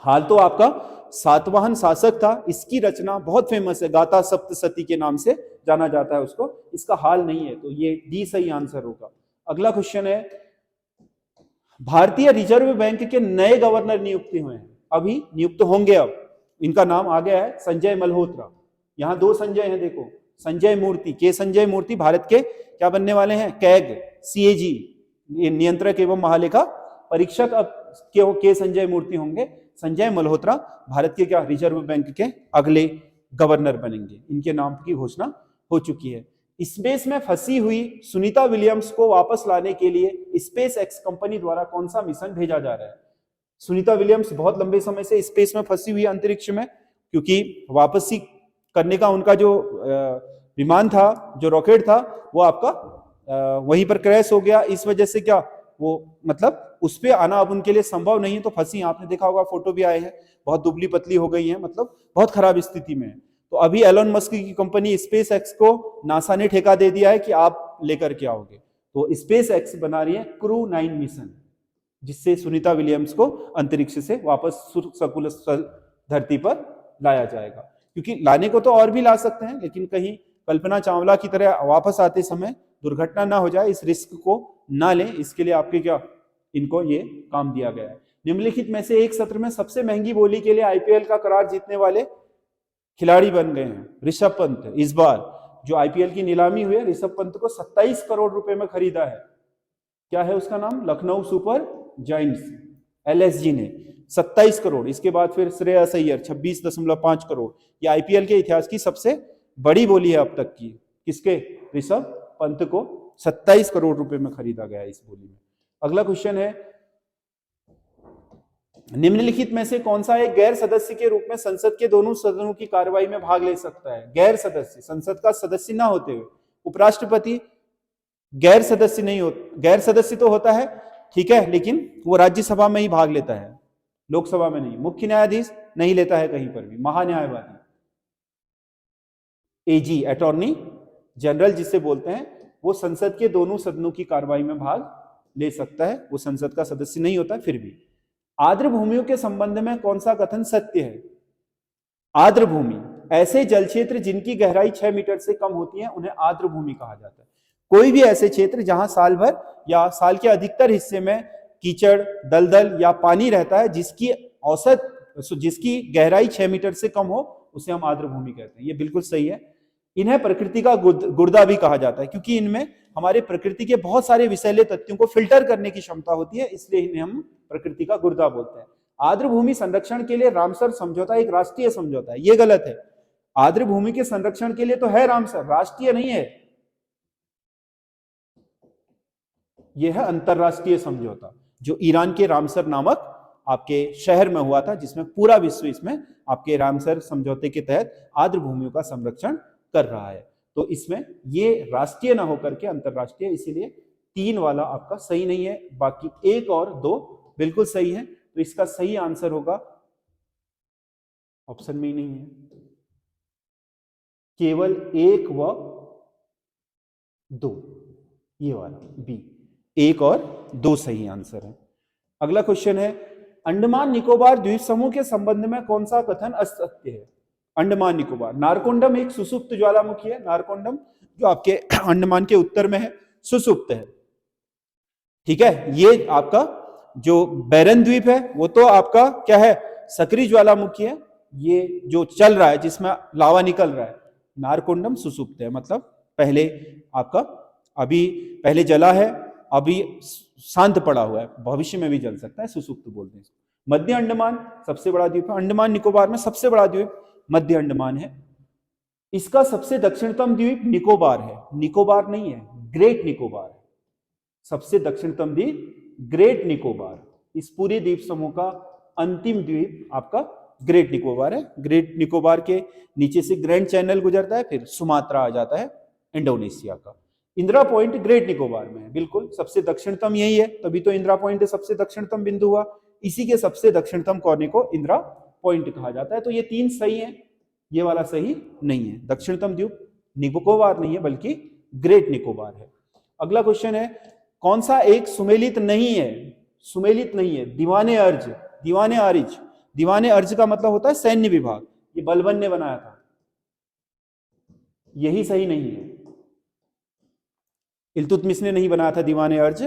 हाल तो आपका सातवाहन शासक था, इसकी रचना बहुत फेमस है, गाथा सप्तशती के नाम से जाना जाता है उसको, इसका हाल नहीं है, तो ये डी सही आंसर होगा। अगला क्वेश्चन है, भारतीय रिजर्व बैंक के नए गवर्नर नियुक्त हुए हैं, अभी नियुक्त होंगे, अब इनका नाम आ गया है संजय मल्होत्रा। यहाँ दो संजय हैं, देखो, संजय मूर्ति, के संजय मूर्ति भारत के क्या बनने वाले हैं? कैग, सीएजी, नियंत्रक एवं महालेखा परीक्षक, अब के संजय मूर्ति होंगे। संजय मल्होत्रा भारत के क्या? रिजर्व बैंक के अगले गवर्नर बनेंगे, इनके नाम की घोषणा हो चुकी है। स्पेस में फंसी हुई सुनीता विलियम्स को वापस लाने के लिए स्पेस एक्स कंपनी द्वारा कौन सा मिशन भेजा जा रहा है? सुनीता विलियम्स बहुत लंबे समय से स्पेस में फंसी हुई अंतरिक्ष में, क्योंकि वापसी करने का उनका जो विमान था, जो रॉकेट था, वो आपका वहीं पर क्रैश हो गया। इस वजह से क्या वो मतलब उस पे आना अब उनके लिए संभव नहीं है, तो फंसी। आपने देखा होगा, फोटो भी आए हैं, बहुत दुबली पतली हो गई है, मतलब बहुत खराब स्थिति में है। तो अभी एलोन मस्क की कंपनी स्पेस एक्स को नासा ने ठेका दे दिया है कि आप लेकर के आओगे, तो स्पेस एक्स बना रही है क्रू 9 मिशन, जिससे सुनीता विलियम्स को अंतरिक्ष से वापस सकुल धरती पर लाया जाएगा। क्योंकि लाने को तो और भी ला सकते हैं, लेकिन कहीं कल्पना चावला की तरह वापस आते समय दुर्घटना ना हो जाए, इस रिस्क को ना लें, इसके लिए आपके क्या इनको ये काम दिया गया है। निम्नलिखित में से एक सत्र में सबसे महंगी बोली के लिए आईपीएल का करार जीतने वाले खिलाड़ी बन गए हैं ऋषभ पंत। इस बार जो आईपीएल की नीलामी हुई है, ऋषभ पंत को 27 करोड़ रुपए में खरीदा है। क्या है उसका नाम? लखनऊ सुपर जायंट्स, एलएसजी ने 27 करोड़। इसके बाद फिर श्रेयस अय्यर 26.5 करोड़। ये आईपीएल के इतिहास की सबसे बड़ी बोली है अब तक की। किसके? ऋषभ पंत को 27 करोड़ रुपए में खरीदा गया इस बोली में। अगला क्वेश्चन है, निम्नलिखित में से कौन सा एक गैर सदस्य के रूप में संसद के दोनों सदनों की कार्रवाई में भाग ले सकता है? गैर सदस्य, संसद का सदस्य ना होते हुए। उपराष्ट्रपति गैर सदस्य नहीं होता, गैर सदस्य तो होता है, ठीक है, लेकिन वो राज्यसभा में ही भाग लेता है, लोकसभा में नहीं। मुख्य न्यायाधीश नहीं लेता है कहीं पर भी। महान्यायवादी, एजी, अटॉर्नी जनरल जिसे बोलते हैं, वो संसद के दोनों सदनों की कार्रवाई में भाग ले सकता है, वो संसद का सदस्य नहीं होता फिर भी। आर्द्र भूमियों के संबंध में कौन सा कथन सत्य है? आर्द्र भूमि, ऐसे जल क्षेत्र जिनकी गहराई 6 मीटर से कम होती है, उन्हें आर्द्र भूमि कहा जाता है। कोई भी ऐसे क्षेत्र जहां साल भर या साल के अधिकतर हिस्से में कीचड़, दलदल या पानी रहता है, जिसकी गहराई 6 मीटर से कम हो, उसे हम आर्द्र भूमि कहते हैं। ये बिल्कुल सही है। इन्हें प्रकृति का गुर्दा भी कहा जाता है, क्योंकि इनमें हमारे प्रकृति के बहुत सारे विषैले तत्वों को फिल्टर करने की क्षमता होती है, इसलिए इन्हें हम प्रकृति का गुर्दा बोलते हैं। आर्द्र भूमि संरक्षण के लिए रामसर समझौता एक राष्ट्रीय समझौता है, ये गलत है। आर्द्र भूमि के संरक्षण के लिए तो है रामसर, राष्ट्रीय नहीं है, यह है अंतरराष्ट्रीय समझौता, जो ईरान के रामसर नामक आपके शहर में हुआ था, जिसमें पूरा विश्व इसमें आपके रामसर समझौते के तहत आर्द्र भूमियों का संरक्षण कर रहा है। तो इसमें ये राष्ट्रीय ना होकर के अंतरराष्ट्रीय, इसीलिए 3 वाला आपका सही नहीं है, बाकी 1 और 2 बिल्कुल सही है। तो इसका सही आंसर होगा, ऑप्शन में ही नहीं है, केवल 1 व 2, ये वाला बी, 1 और 2 सही आंसर है। अगला क्वेश्चन है, अंडमान निकोबार द्वीप समूह के संबंध में कौन सा कथन असत्य है? अंडमान निकोबार, नारकोंडम एक सुसुप्त ज्वालामुखी है, नारकोंडम जो आपके अंडमान के उत्तर में है, सुसुप्त है, ठीक है। ये आपका जो बैरन द्वीप है, वो तो आपका क्या है? सक्रिय ज्वालामुखी है, ये जो चल रहा है, जिसमें लावा निकल रहा है। नारकोंडम सुसुप्त है, मतलब पहले आपका, अभी पहले जला है, अभी शांत पड़ा हुआ है, भविष्य में भी जल सकता है, सुसुप्त बोलते हैं। मध्य अंडमान सबसे बड़ा द्वीप है, अंडमान निकोबार में सबसे बड़ा द्वीप मध्य अंडमान है। इसका सबसे दक्षिणतम द्वीप निकोबार है, निकोबार नहीं है, ग्रेट निकोबार है। सबसे दक्षिणतम द्वीप ग्रेट निकोबार। इस पूरे द्वीप समूह का अंतिम द्वीप आपका ग्रेट निकोबार है। ग्रेट निकोबार के नीचे से ग्रैंड चैनल गुजरता है, फिर सुमात्रा आ जाता है इंडोनेशिया का। इंदिरा पॉइंट ग्रेट निकोबार में है, बिल्कुल सबसे दक्षिणतम यही है, तभी तो इंदिरा पॉइंट सबसे दक्षिणतम बिंदु हुआ। इसी के सबसे दक्षिणतम कोने को इंदिरा पॉइंट कहा जाता है। तो ये तीन सही है, ये वाला सही नहीं है। दक्षिणतम द्वीप निकोबार नहीं है बल्कि ग्रेट निकोबार है। अगला क्वेश्चन है, कौन सा एक सुमेलित नहीं है? सुमेलित नहीं है, दीवाने अर्ज, दीवाने आरिज। दीवाने अर्ज का मतलब होता है सैन्य विभाग, ये बलबन ने बनाया था, यही सही नहीं है। इल्तुतमिश ने नहीं बनाया था दीवाने अर्ज,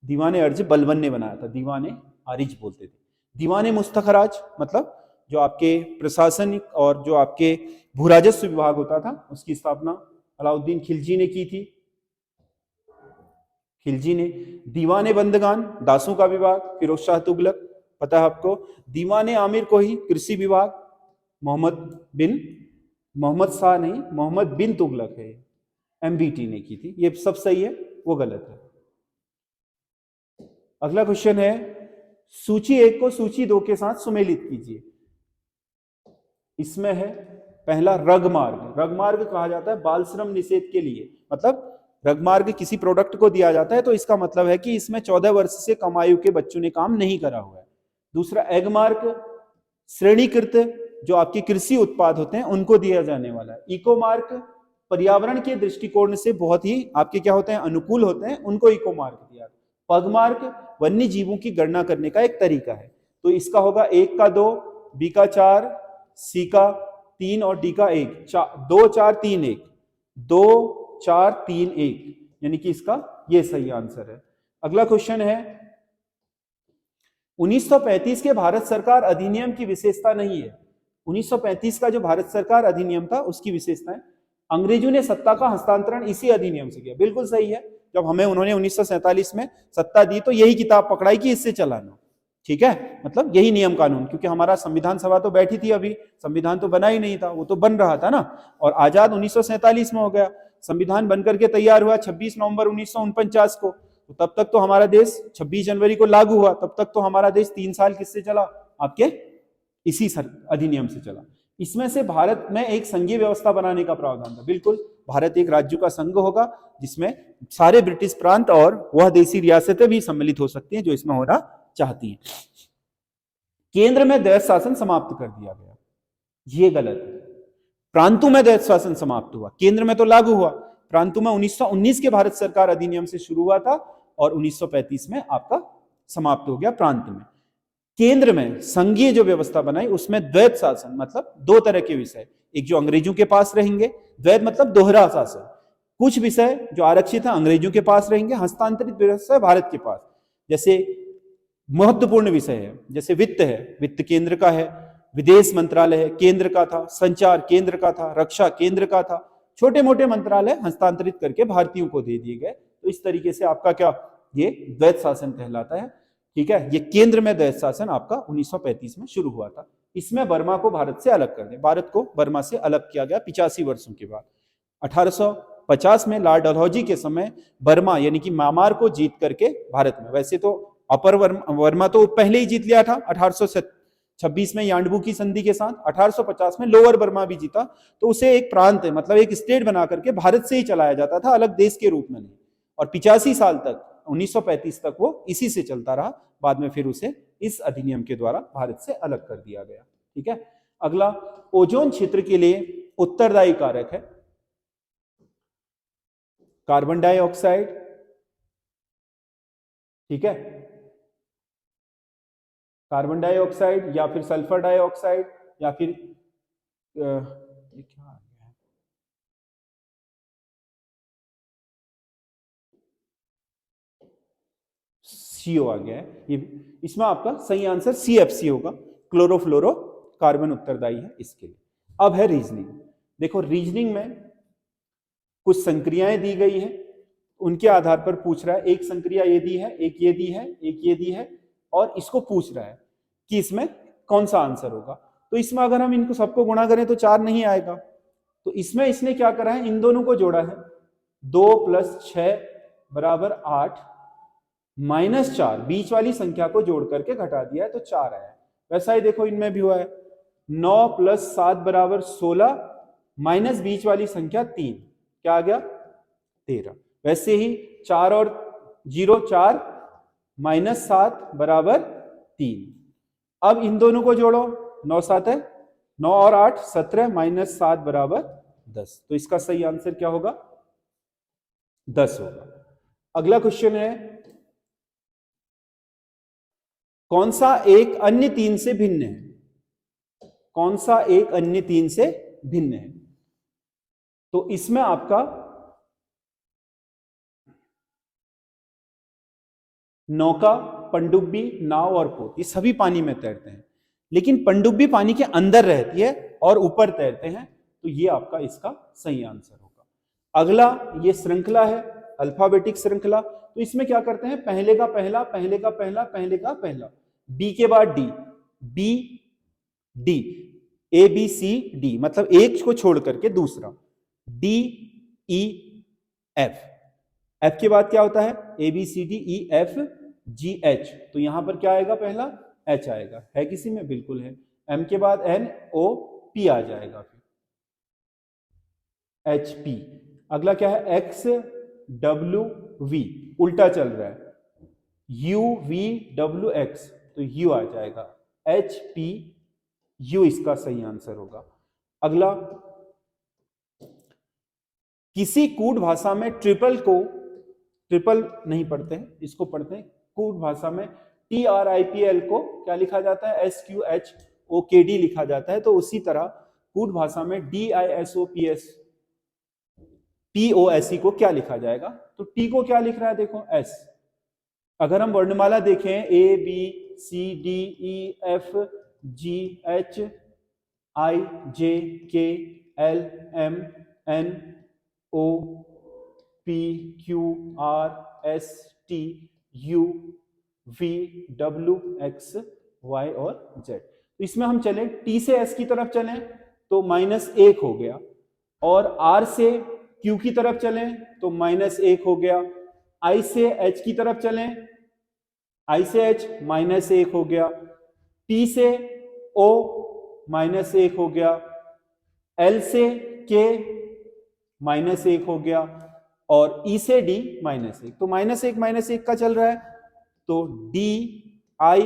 दीवाने अर्ज बलबन ने बनाया था, दीवाने आरिज बोलते थे। दीवाने मुस्तखराज मतलब जो आपके प्रशासनिक और जो आपके भूराजस्व विभाग होता था, उसकी स्थापना अलाउद्दीन खिलजी ने की थी, खिलजी ने। दीवाने बंदगान दासों का विभाग, फिरोज शाह तुगलक, पता है आपको। दीवाने आमिर कोही कृषि विभाग, मोहम्मद शाह नहीं, मोहम्मद बिन तुगलक है, एमबीटी ने की थी। ये सब सही है, वो गलत है। अगला क्वेश्चन है, सूची 1 को सूची 2 के साथ सुमेलित कीजिए। इसमें है पहला रगमार्ग। रगमार्ग कहा जाता है बाल श्रम निषेध के लिए, मतलब रगमार्ग किसी प्रोडक्ट को दिया जाता है तो इसका मतलब है कि इसमें 14 वर्ष से कम आयु के बच्चों ने काम नहीं करा हुआ है। दूसरा एगमार्क श्रेणीकृत जो आपके कृषि उत्पाद होते हैं उनको दिया जाने वाला है। इकोमार्क पर्यावरण के दृष्टिकोण से बहुत ही आपके क्या होते हैं, अनुकूल होते हैं, उनको इकोमार्क दिया। पगमार्क वन्य जीवों की गणना करने का एक तरीका है। तो इसका होगा 1 का 2, बी का 4, सी का 3 और डी का 1। 2 4 3 1, 2 4 3 1, यानी कि इसका ये सही आंसर है। अगला क्वेश्चन है, 1935 के भारत सरकार अधिनियम की विशेषता नहीं है। 1935 का जो भारत सरकार अधिनियम था उसकी विशेषता है, अंग्रेजों ने सत्ता का हस्तांतरण इसी अधिनियम से किया। बिल्कुल सही है, जब हमें उन्होंने 1947 में सत्ता दी तो यही किताब पकड़ाई कि इससे चलाना, ठीक है, मतलब यही नियम कानून, क्योंकि हमारा संविधान सभा तो बैठी थी, अभी संविधान तो बना ही नहीं था, वो तो बन रहा था ना, और आजाद 1947 में हो गया। संविधान बनकर के तैयार हुआ 26 नवंबर 1949 को, तो तब तक तो हमारा देश 26 जनवरी को लागू हुआ, तब तक तो हमारा देश 3 साल किससे चला, आपके इसी अधिनियम से चला। इसमें से भारत में एक संघीय व्यवस्था बनाने का प्रावधान था। बिल्कुल, भारत एक राज्यों का संघ होगा जिसमें सारे ब्रिटिश प्रांत और वह देशी रियासतें भी सम्मिलित हो सकती हैं जो इसमें होना चाहती हैं। केंद्र में द्वैध शासन समाप्त कर दिया गया, ये गलत है। प्रांतों में द्वैध शासन समाप्त हुआ, केंद्र में तो लागू हुआ। प्रांतों में 1919 के भारत सरकार अधिनियम से शुरू हुआ था और 1935 में आपका समाप्त हो गया प्रांत में। केंद्र में संघीय जो व्यवस्था बनाई उसमें द्वैध शासन मतलब 2 तरह के विषय, एक जो अंग्रेजों के पास रहेंगे, द्वैध मतलब दोहरा शासन, कुछ विषय जो आरक्षित है अंग्रेजों के पास रहेंगे, हस्तांतरित विषय भारत के पास। जैसे महत्वपूर्ण विषय है, जैसे वित्त है, वित्त केंद्र का है, विदेश मंत्रालय है केंद्र का था, संचार केंद्र का था, रक्षा केंद्र का था, छोटे मोटे मंत्रालय हस्तांतरित करके भारतीयों को दे दिए गए। तो इस तरीके से आपका क्या, ये द्वैध शासन कहलाता है, ठीक है। ये केंद्र में द्वैध शासन आपका 1935 में शुरू हुआ था। इसमें बर्मा को भारत से अलग कर दिया, भारत को बर्मा से अलग किया गया 85 वर्षों के बाद। 1850 में लॉर्ड डलहौजी के समय बर्मा यानी कि म्यांमार को जीत करके भारत में, वैसे तो अपर वर्मा तो पहले ही जीत लिया था 1826 में यांडबू की संधि के साथ, 1850 में लोअर बर्मा भी जीता, तो उसे एक प्रांत है मतलब एक स्टेट बना करके भारत से ही चलाया जाता था, अलग देश के रूप में नहीं। और 85 साल तक 1935 तक वो इसी से चलता रहा, बाद में फिर उसे इस अधिनियम के द्वारा भारत से अलग कर दिया गया, ठीक है। अगला, ओजोन क्षेत्र के लिए उत्तरदायी कारक है कार्बन डाइऑक्साइड, ठीक है, कार्बन डाइऑक्साइड या फिर सल्फर डाइऑक्साइड या फिर ये क्या आ गया है, सीओ आ गया है। ये इसमें आपका सही आंसर सीएफसी होगा, क्लोरोफ्लोरो कार्बन उत्तरदायी है इसके लिए। अब है रीजनिंग। देखो रीजनिंग में कुछ संक्रियाएं दी गई हैं, उनके आधार पर पूछ रहा है, एक संक्रिया ये दी है, एक ये दी है, एक ये दी है और इसको पूछ रहा है कि इसमें कौन सा आंसर होगा। तो इसमें अगर हम इनको सबको गुणा करें तो 4 नहीं आएगा, तो इसमें इसने क्या करा है, इन दोनों को जोड़ा है। 2 + 6 = 8 -4 बीच वाली संख्या को जोड़ करके घटा दिया है तो 4 आया। वैसा ही देखो इनमें भी हुआ है। 9 + 7 = 16 माइनस बीच वाली संख्या 3, क्या आ गया 13। वैसे ही 4 और 0 4 -7 = 3। अब इन दोनों को जोड़ो, 9 7 है, 9 और 8 17 -7 = 10। तो इसका सही आंसर क्या होगा, 10 होगा। अगला क्वेश्चन है, कौन सा एक अन्य 3 से भिन्न है? कौन सा एक अन्य 3 से भिन्न है? तो इसमें आपका नौका, पनडुब्बी, नाव और पोत, ये सभी पानी में तैरते हैं, लेकिन पनडुब्बी पानी के अंदर रहती है और ऊपर तैरते हैं, तो ये आपका इसका सही आंसर होगा। अगला ये श्रृंखला है, अल्फाबेटिक श्रृंखला। तो इसमें क्या करते हैं, पहले का पहला, पहले का पहला, पहले का पहला, डी के बाद D, B D, A B C D, मतलब एक को छोड़ करके दूसरा, डी ई एफ। एफ के बाद क्या होता है, A B C D E F G H, तो यहां पर क्या आएगा, पहला एच आएगा, है किसी में, बिल्कुल है। एम के बाद एन ओ पी आ जाएगा, फिर एच पी। अगला क्या है, एक्स डब्ल्यू वी, उल्टा चल रहा है, यू वी डब्ल्यू एक्स, तो यू आ जाएगा, एच पी यू इसका सही आंसर होगा। अगला, किसी कूट भाषा में ट्रिपल को, ट्रिपल नहीं पढ़ते हैं, इसको पढ़ते हैं कूट भाषा में, TRIPL को क्या लिखा जाता है, SQHOKD लिखा जाता है। तो उसी तरह कूट भाषा में DISOPSPOSE को क्या लिखा जाएगा, तो टी को क्या लिख रहा है, देखो एस। अगर हम वर्णमाला देखें, A B C D E F G H I J K L M N O P Q R S T U V W X Y और Z, तो इसमें हम चले T से S की तरफ चलें तो -1 हो गया, और R से Q की तरफ चलें तो -1 हो गया, I से H की तरफ चलें, I से H -1 हो गया, T से O -1 हो गया, L से K -1 हो गया, और E से D -1, तो -1 का चल रहा है, तो DISPOSE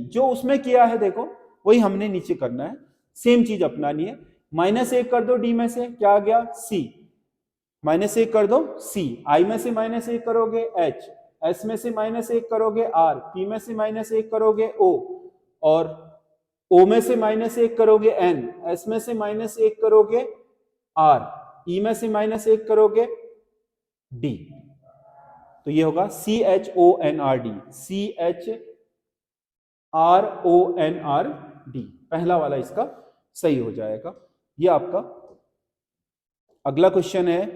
जो उसमें किया है देखो वही हमने नीचे करना है, सेम चीज अपनानी है। -1 कर दो D में से, क्या आ गया C, -1 कर दो C, I में से -1 करोगे H, S में से -1 करोगे R, P में से -1 करोगे O, और O में से -1 करोगे N, S में से -1 करोगे R, E में से -1 करोगे D, तो ये होगा CHONRD, CHRONRD, पहला वाला इसका सही हो जाएगा। ये आपका अगला क्वेश्चन है,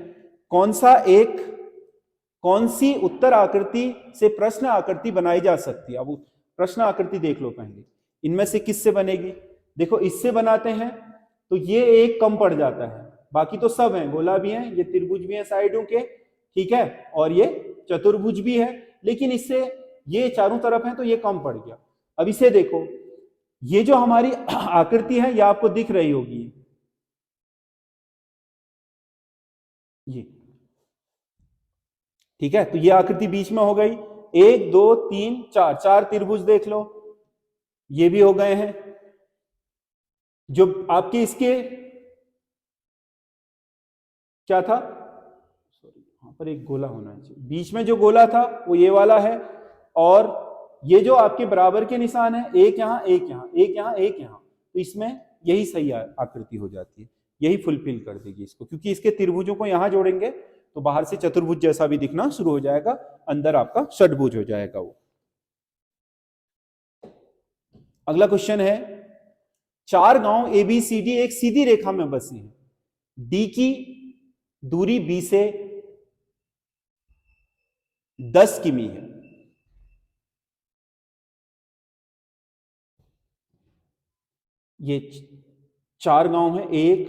कौन सी उत्तर आकृति से प्रश्न आकृति बनाई जा सकती है। अब प्रश्न आकृति देख लो पहले, इनमें से किससे बनेगी, देखो इससे बनाते हैं तो ये एक कम पड़ जाता है, बाकी तो सब हैं, गोला भी हैं, ये त्रिभुज भी हैं साइडों के, ठीक है, और ये चतुर्भुज भी है, लेकिन इससे ये चारों तरफ है तो ये कम पड़ गया। अब इसे देखो, ये जो हमारी आकृति है ये आपको दिख रही होगी, ये ठीक है, तो ये आकृति बीच में हो गई, 1 2 3 4, 4 त्रिभुज देख लो, ये भी हो गए हैं। जो आपके इसके क्या था, सॉरी यहां पर एक गोला होना चाहिए, बीच में जो गोला था वो ये वाला है, और ये जो आपके बराबर के निशान है, एक यहां एक यहां एक यहां एक यहां, तो इसमें यही सही आकृति हो जाती है, यही फुलफिल कर देगी इसको, क्योंकि इसके त्रिभुजों को यहां जोड़ेंगे तो बाहर से चतुर्भुज जैसा भी दिखना शुरू हो जाएगा, अंदर आपका षटभुज हो जाएगा वो। अगला क्वेश्चन है, 4 गांव ABCD एक सीधी रेखा में बसे हैं, डी की दूरी बी से 10 किमी है, ये 4 गांव है, 1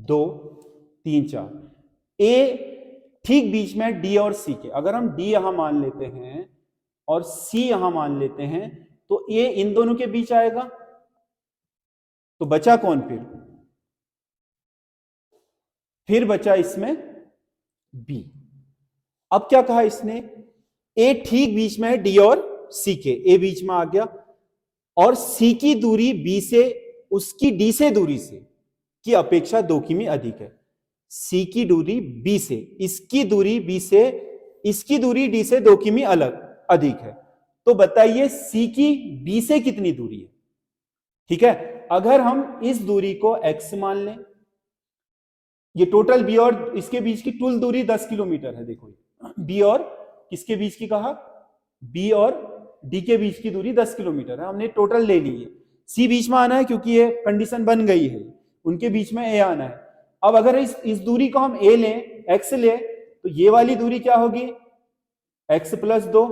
2 3 4, ए ठीक बीच में डी और सी के। अगर हम डी यहां मान लेते हैं और सी यहां मान लेते हैं तो ए इन दोनों के बीच आएगा। तो बचा कौन फिर बचा इसमें बी। अब क्या कहा इसने, ए ठीक बीच में है डी और सी के, ए बीच में आ गया और सी की दूरी बी से उसकी डी से दूरी से की अपेक्षा 2 किमी अधिक है। सी की दूरी बी से, इसकी दूरी बी से, इसकी दूरी डी से 2 किमी अधिक है। तो बताइए सी की बी से कितनी दूरी है। ठीक है, अगर हम इस दूरी को x मान लें, ये टोटल बी और इसके बीच की कुल दूरी 10 किलोमीटर है। देखो बी और किसके बीच की कहा, बी और डी के बीच की दूरी 10 किलोमीटर है, हमने टोटल ले ली है। सी बीच में आना है क्योंकि ये कंडीशन बन गई है, उनके बीच में ए आना है। अब अगर इस दूरी को हम ए लें, एक्स ले, तो ये वाली दूरी क्या होगी, x प्लस 2,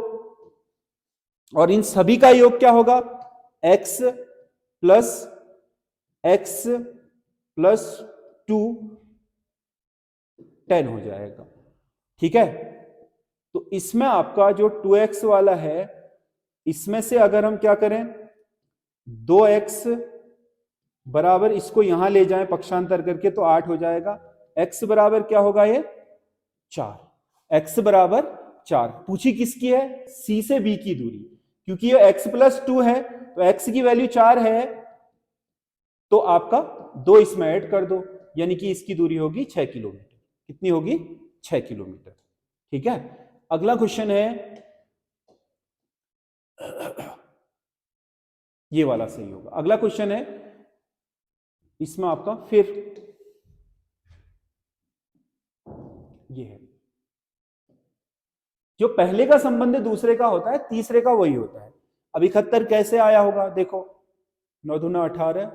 और इन सभी का योग क्या होगा, x प्लस 2 10 हो जाएगा। ठीक है, तो इसमें आपका जो 2x वाला है, इसमें से अगर हम क्या करें, 2x बराबर इसको यहां ले जाएं पक्षांतर करके तो 8 हो जाएगा। x बराबर क्या होगा, ये 4, x बराबर 4। पूछी किसकी है, c से b की दूरी, क्योंकि ये x प्लस 2 है तो x की वैल्यू 4 है, तो आपका 2 इसमें ऐड कर दो, यानी कि इसकी दूरी होगी 6 किलोमीटर। कितनी होगी, 6 किलोमीटर। ठीक है, अगला क्वेश्चन है, ये वाला सही होगा। अगला क्वेश्चन है, इसमें आपका फिर ये है, जो पहले का संबंध दूसरे का होता है, तीसरे का वही होता है। अब 71 कैसे आया होगा, देखो 9 दूना 18,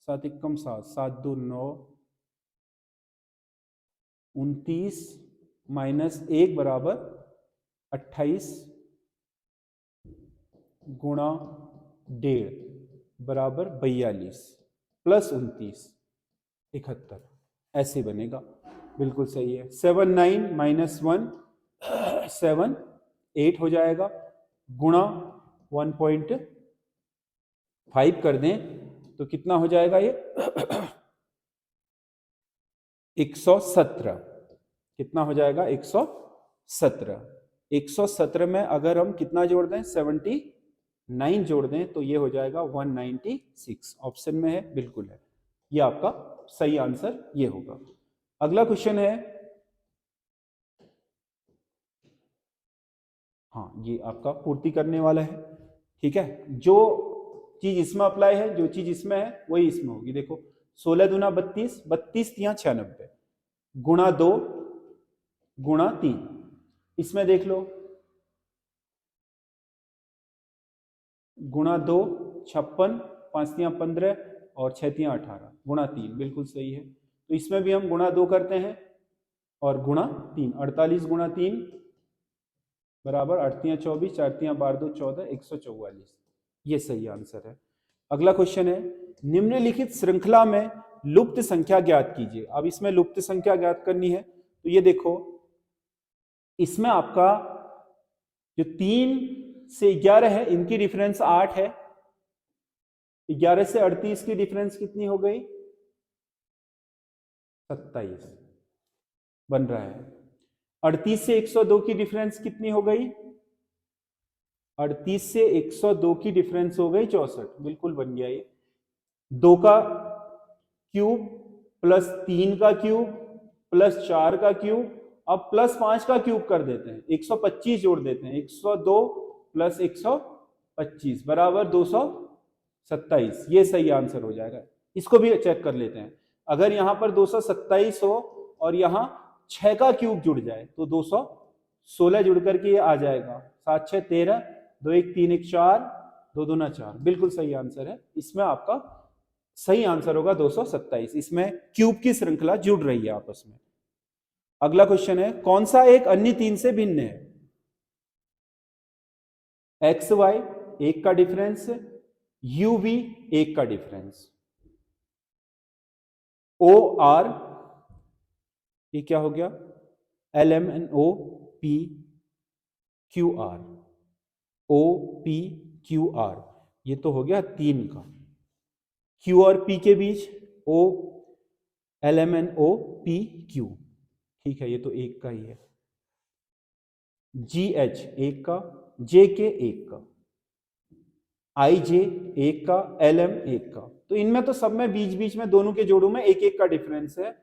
7 एकम 7, 7 2 9, 29 माइनस 1 बराबर 28 गुणा 1.5 बराबर 42 प्लस 29 71, ऐसे बनेगा। बिल्कुल सही है। 7 9 माइनस 1 7 8 हो जाएगा, गुणा 1.5 कर दें तो कितना हो जाएगा ये 117। कितना हो जाएगा, 117। 117 में अगर हम कितना जोड़ दें, 79 जोड़ दें तो ये हो जाएगा 196। ऑप्शन में है, बिल्कुल है, ये आपका सही आंसर ये होगा। अगला क्वेश्चन है, हाँ ये आपका पूर्ति करने वाला है। ठीक है, जो चीज इसमें अप्लाई है, जो चीज इसमें है वही इसमें होगी। देखो 16 दूना 32, 32 तिया 96, गुणा 2 गुणा 3, इसमें देख लो गुणा 2 56, 5 तिया 15 और 6 तिया 18, गुणा 3, बिल्कुल सही है। तो इसमें भी हम गुणा 2 करते हैं और गुणा 3, 48 गुणा 3 बराबर 8 तिया 24, 4 तिया 12 2 14, 144, ये सही आंसर है। अगला क्वेश्चन है, निम्नलिखित श्रृंखला में लुप्त संख्या ज्ञात कीजिए। अब इसमें लुप्त संख्या ज्ञात करनी है, तो ये देखो इसमें आपका जो 3 से 11 है, इनकी डिफरेंस 8 है। 11 से 38 की डिफरेंस कितनी हो गई, 27 बन रहा है। 38 से 102 की डिफरेंस कितनी हो गई, 38 से 102 की डिफरेंस हो गई 64, बिल्कुल बन गया ये। 2 का क्यूब प्लस 3 का क्यूब प्लस 4 का क्यूब, अब प्लस 5 का क्यूब कर देते हैं, 125 जोड़ देते हैं, 102 प्लस 125 बराबर 227, ये सही आंसर हो जाएगा। इसको भी चेक कर लेते हैं, अगर यहां पर 227 हो और यहां 6 का क्यूब जुड़ जाए तो 216 जुड़ करके ये आ जाएगा, 7 6 13, 2 1 3 1 4, 2 2 4, बिल्कुल सही आंसर है। इसमें आपका सही आंसर होगा 227, इसमें क्यूब की श्रृंखला जुड़ रही है आपस में। अगला क्वेश्चन है, कौन सा एक अन्य 3 से भिन्न है, एक्स वाई 1 का डिफरेंस, UV एक का डिफरेंस, OR ये क्या हो गया, LMNO PQR, OPQR, ये तो हो गया 3 का। Q और P के बीच O LMNO PQ, ठीक है, ये तो 1 का ही है। GH 1 का, JK 1 का, IJ 1 का, LM 1 का। तो इनमें तो सब में बीच बीच में दोनों के जोड़ों में 1 1 का डिफरेंस है।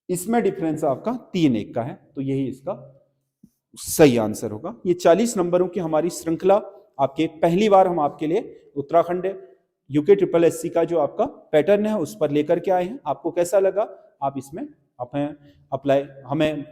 इसमें डिफरेंस आपका 3 1 का है, तो यही इसका सही आंसर होगा। ये 40 नंबरों की हमारी श्रृंखला आपके पहली बार हम आपके लिए उत्तराखंड यूके ट्रिपल एससी का जो आपका पैटर्न है उस पर लेकर के आए हैं। आपको कैसा लगा, आप इसमें अप्लाई हमें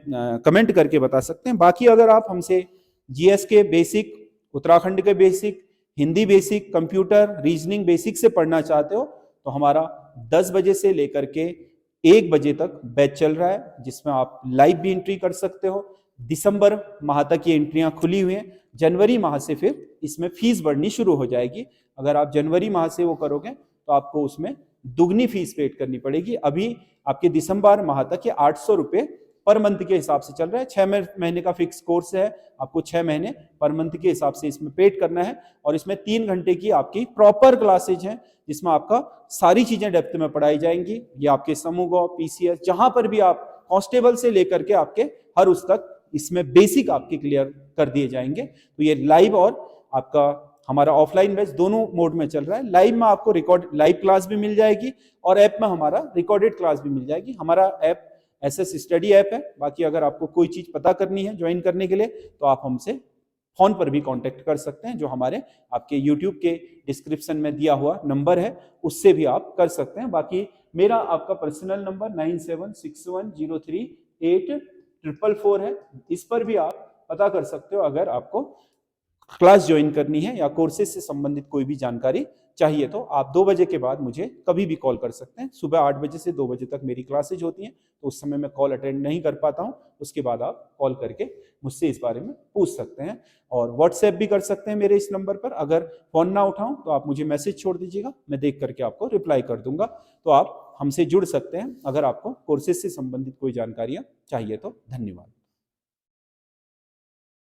कमेंट करके बता सकते हैं। बाकी अगर आप हमसे जीएस के बेसिक, उत्तराखंड के basic, Hindi basic, computer, reasoning basic से पढ़ना चाहते हो तो हमारा 10 बजे से लेकर के 1 बजे तक बैच चल रहा है, जिसमें आप लाइव भी एंट्री कर सकते हो। दिसंबर माह तक ये एंट्रियां खुली हुई हैं। जनवरी माह से फिर इसमें फीस बढ़नी शुरू हो जाएगी। अगर आप जनवरी माह से वो करोगे तो आपको उसमें दुगनी फीस पेड करनी पड़ेगी। अभी आपके दिसंबर माह तक ये 800 रुपये पर मंथ के हिसाब से चल रहा है। 6 महीने का फिक्स कोर्स है, आपको 6 महीने पर मंथ के हिसाब से इसमें पेड करना है। और इसमें 3 घंटे की आपकी प्रॉपर क्लासेज हैं, जिसमें आपका सारी चीजें डेप्थ में पढ़ाई जाएंगी। ये आपके समूह पीसीएस, जहां पर भी आप कांस्टेबल से लेकर के आपके हर उस तक इसमें बेसिक आपके क्लियर कर दिए जाएंगे। तो ये लाइव और आपका हमारा ऑफलाइन बैच दोनों मोड में चल रहा है। लाइव में आपको लाइव क्लास भी मिल जाएगी और ऐप में हमारा रिकॉर्डेड क्लास भी मिल जाएगी। हमारा ऐप एसएस स्टडी ऐप है। बाकी अगर आपको कोई चीज पता करनी है ज्वाइन करने के लिए तो आप हमसे फोन पर भी कांटेक्ट कर सकते हैं, जो हमारे आपके यूट्यूब के डिस्क्रिप्शन में दिया हुआ नंबर है उससे भी आप कर सकते हैं। बाकी मेरा आपका पर्सनल नंबर 9761038444 है, इस पर भी आप पता कर सकते हो अगर आपको क्लास ज्वाइन करनी है या कोर्सेज से संबंधित कोई भी जानकारी चाहिए। तो आप 2 बजे के बाद मुझे कभी भी कॉल कर सकते हैं। सुबह 8 बजे से 2 बजे तक मेरी क्लासेज होती हैं, तो उस समय मैं कॉल अटेंड नहीं कर पाता हूं। उसके बाद आप कॉल करके मुझसे इस बारे में पूछ सकते हैं और व्हाट्सएप भी कर सकते हैं मेरे इस नंबर पर। अगर फोन ना उठाऊं तो आप मुझे मैसेज छोड़ दीजिएगा, मैं देख करके आपको रिप्लाई कर दूंगा। तो आप हमसे जुड़ सकते हैं अगर आपको कोर्सेज से संबंधित कोई जानकारियां चाहिए तो। धन्यवाद।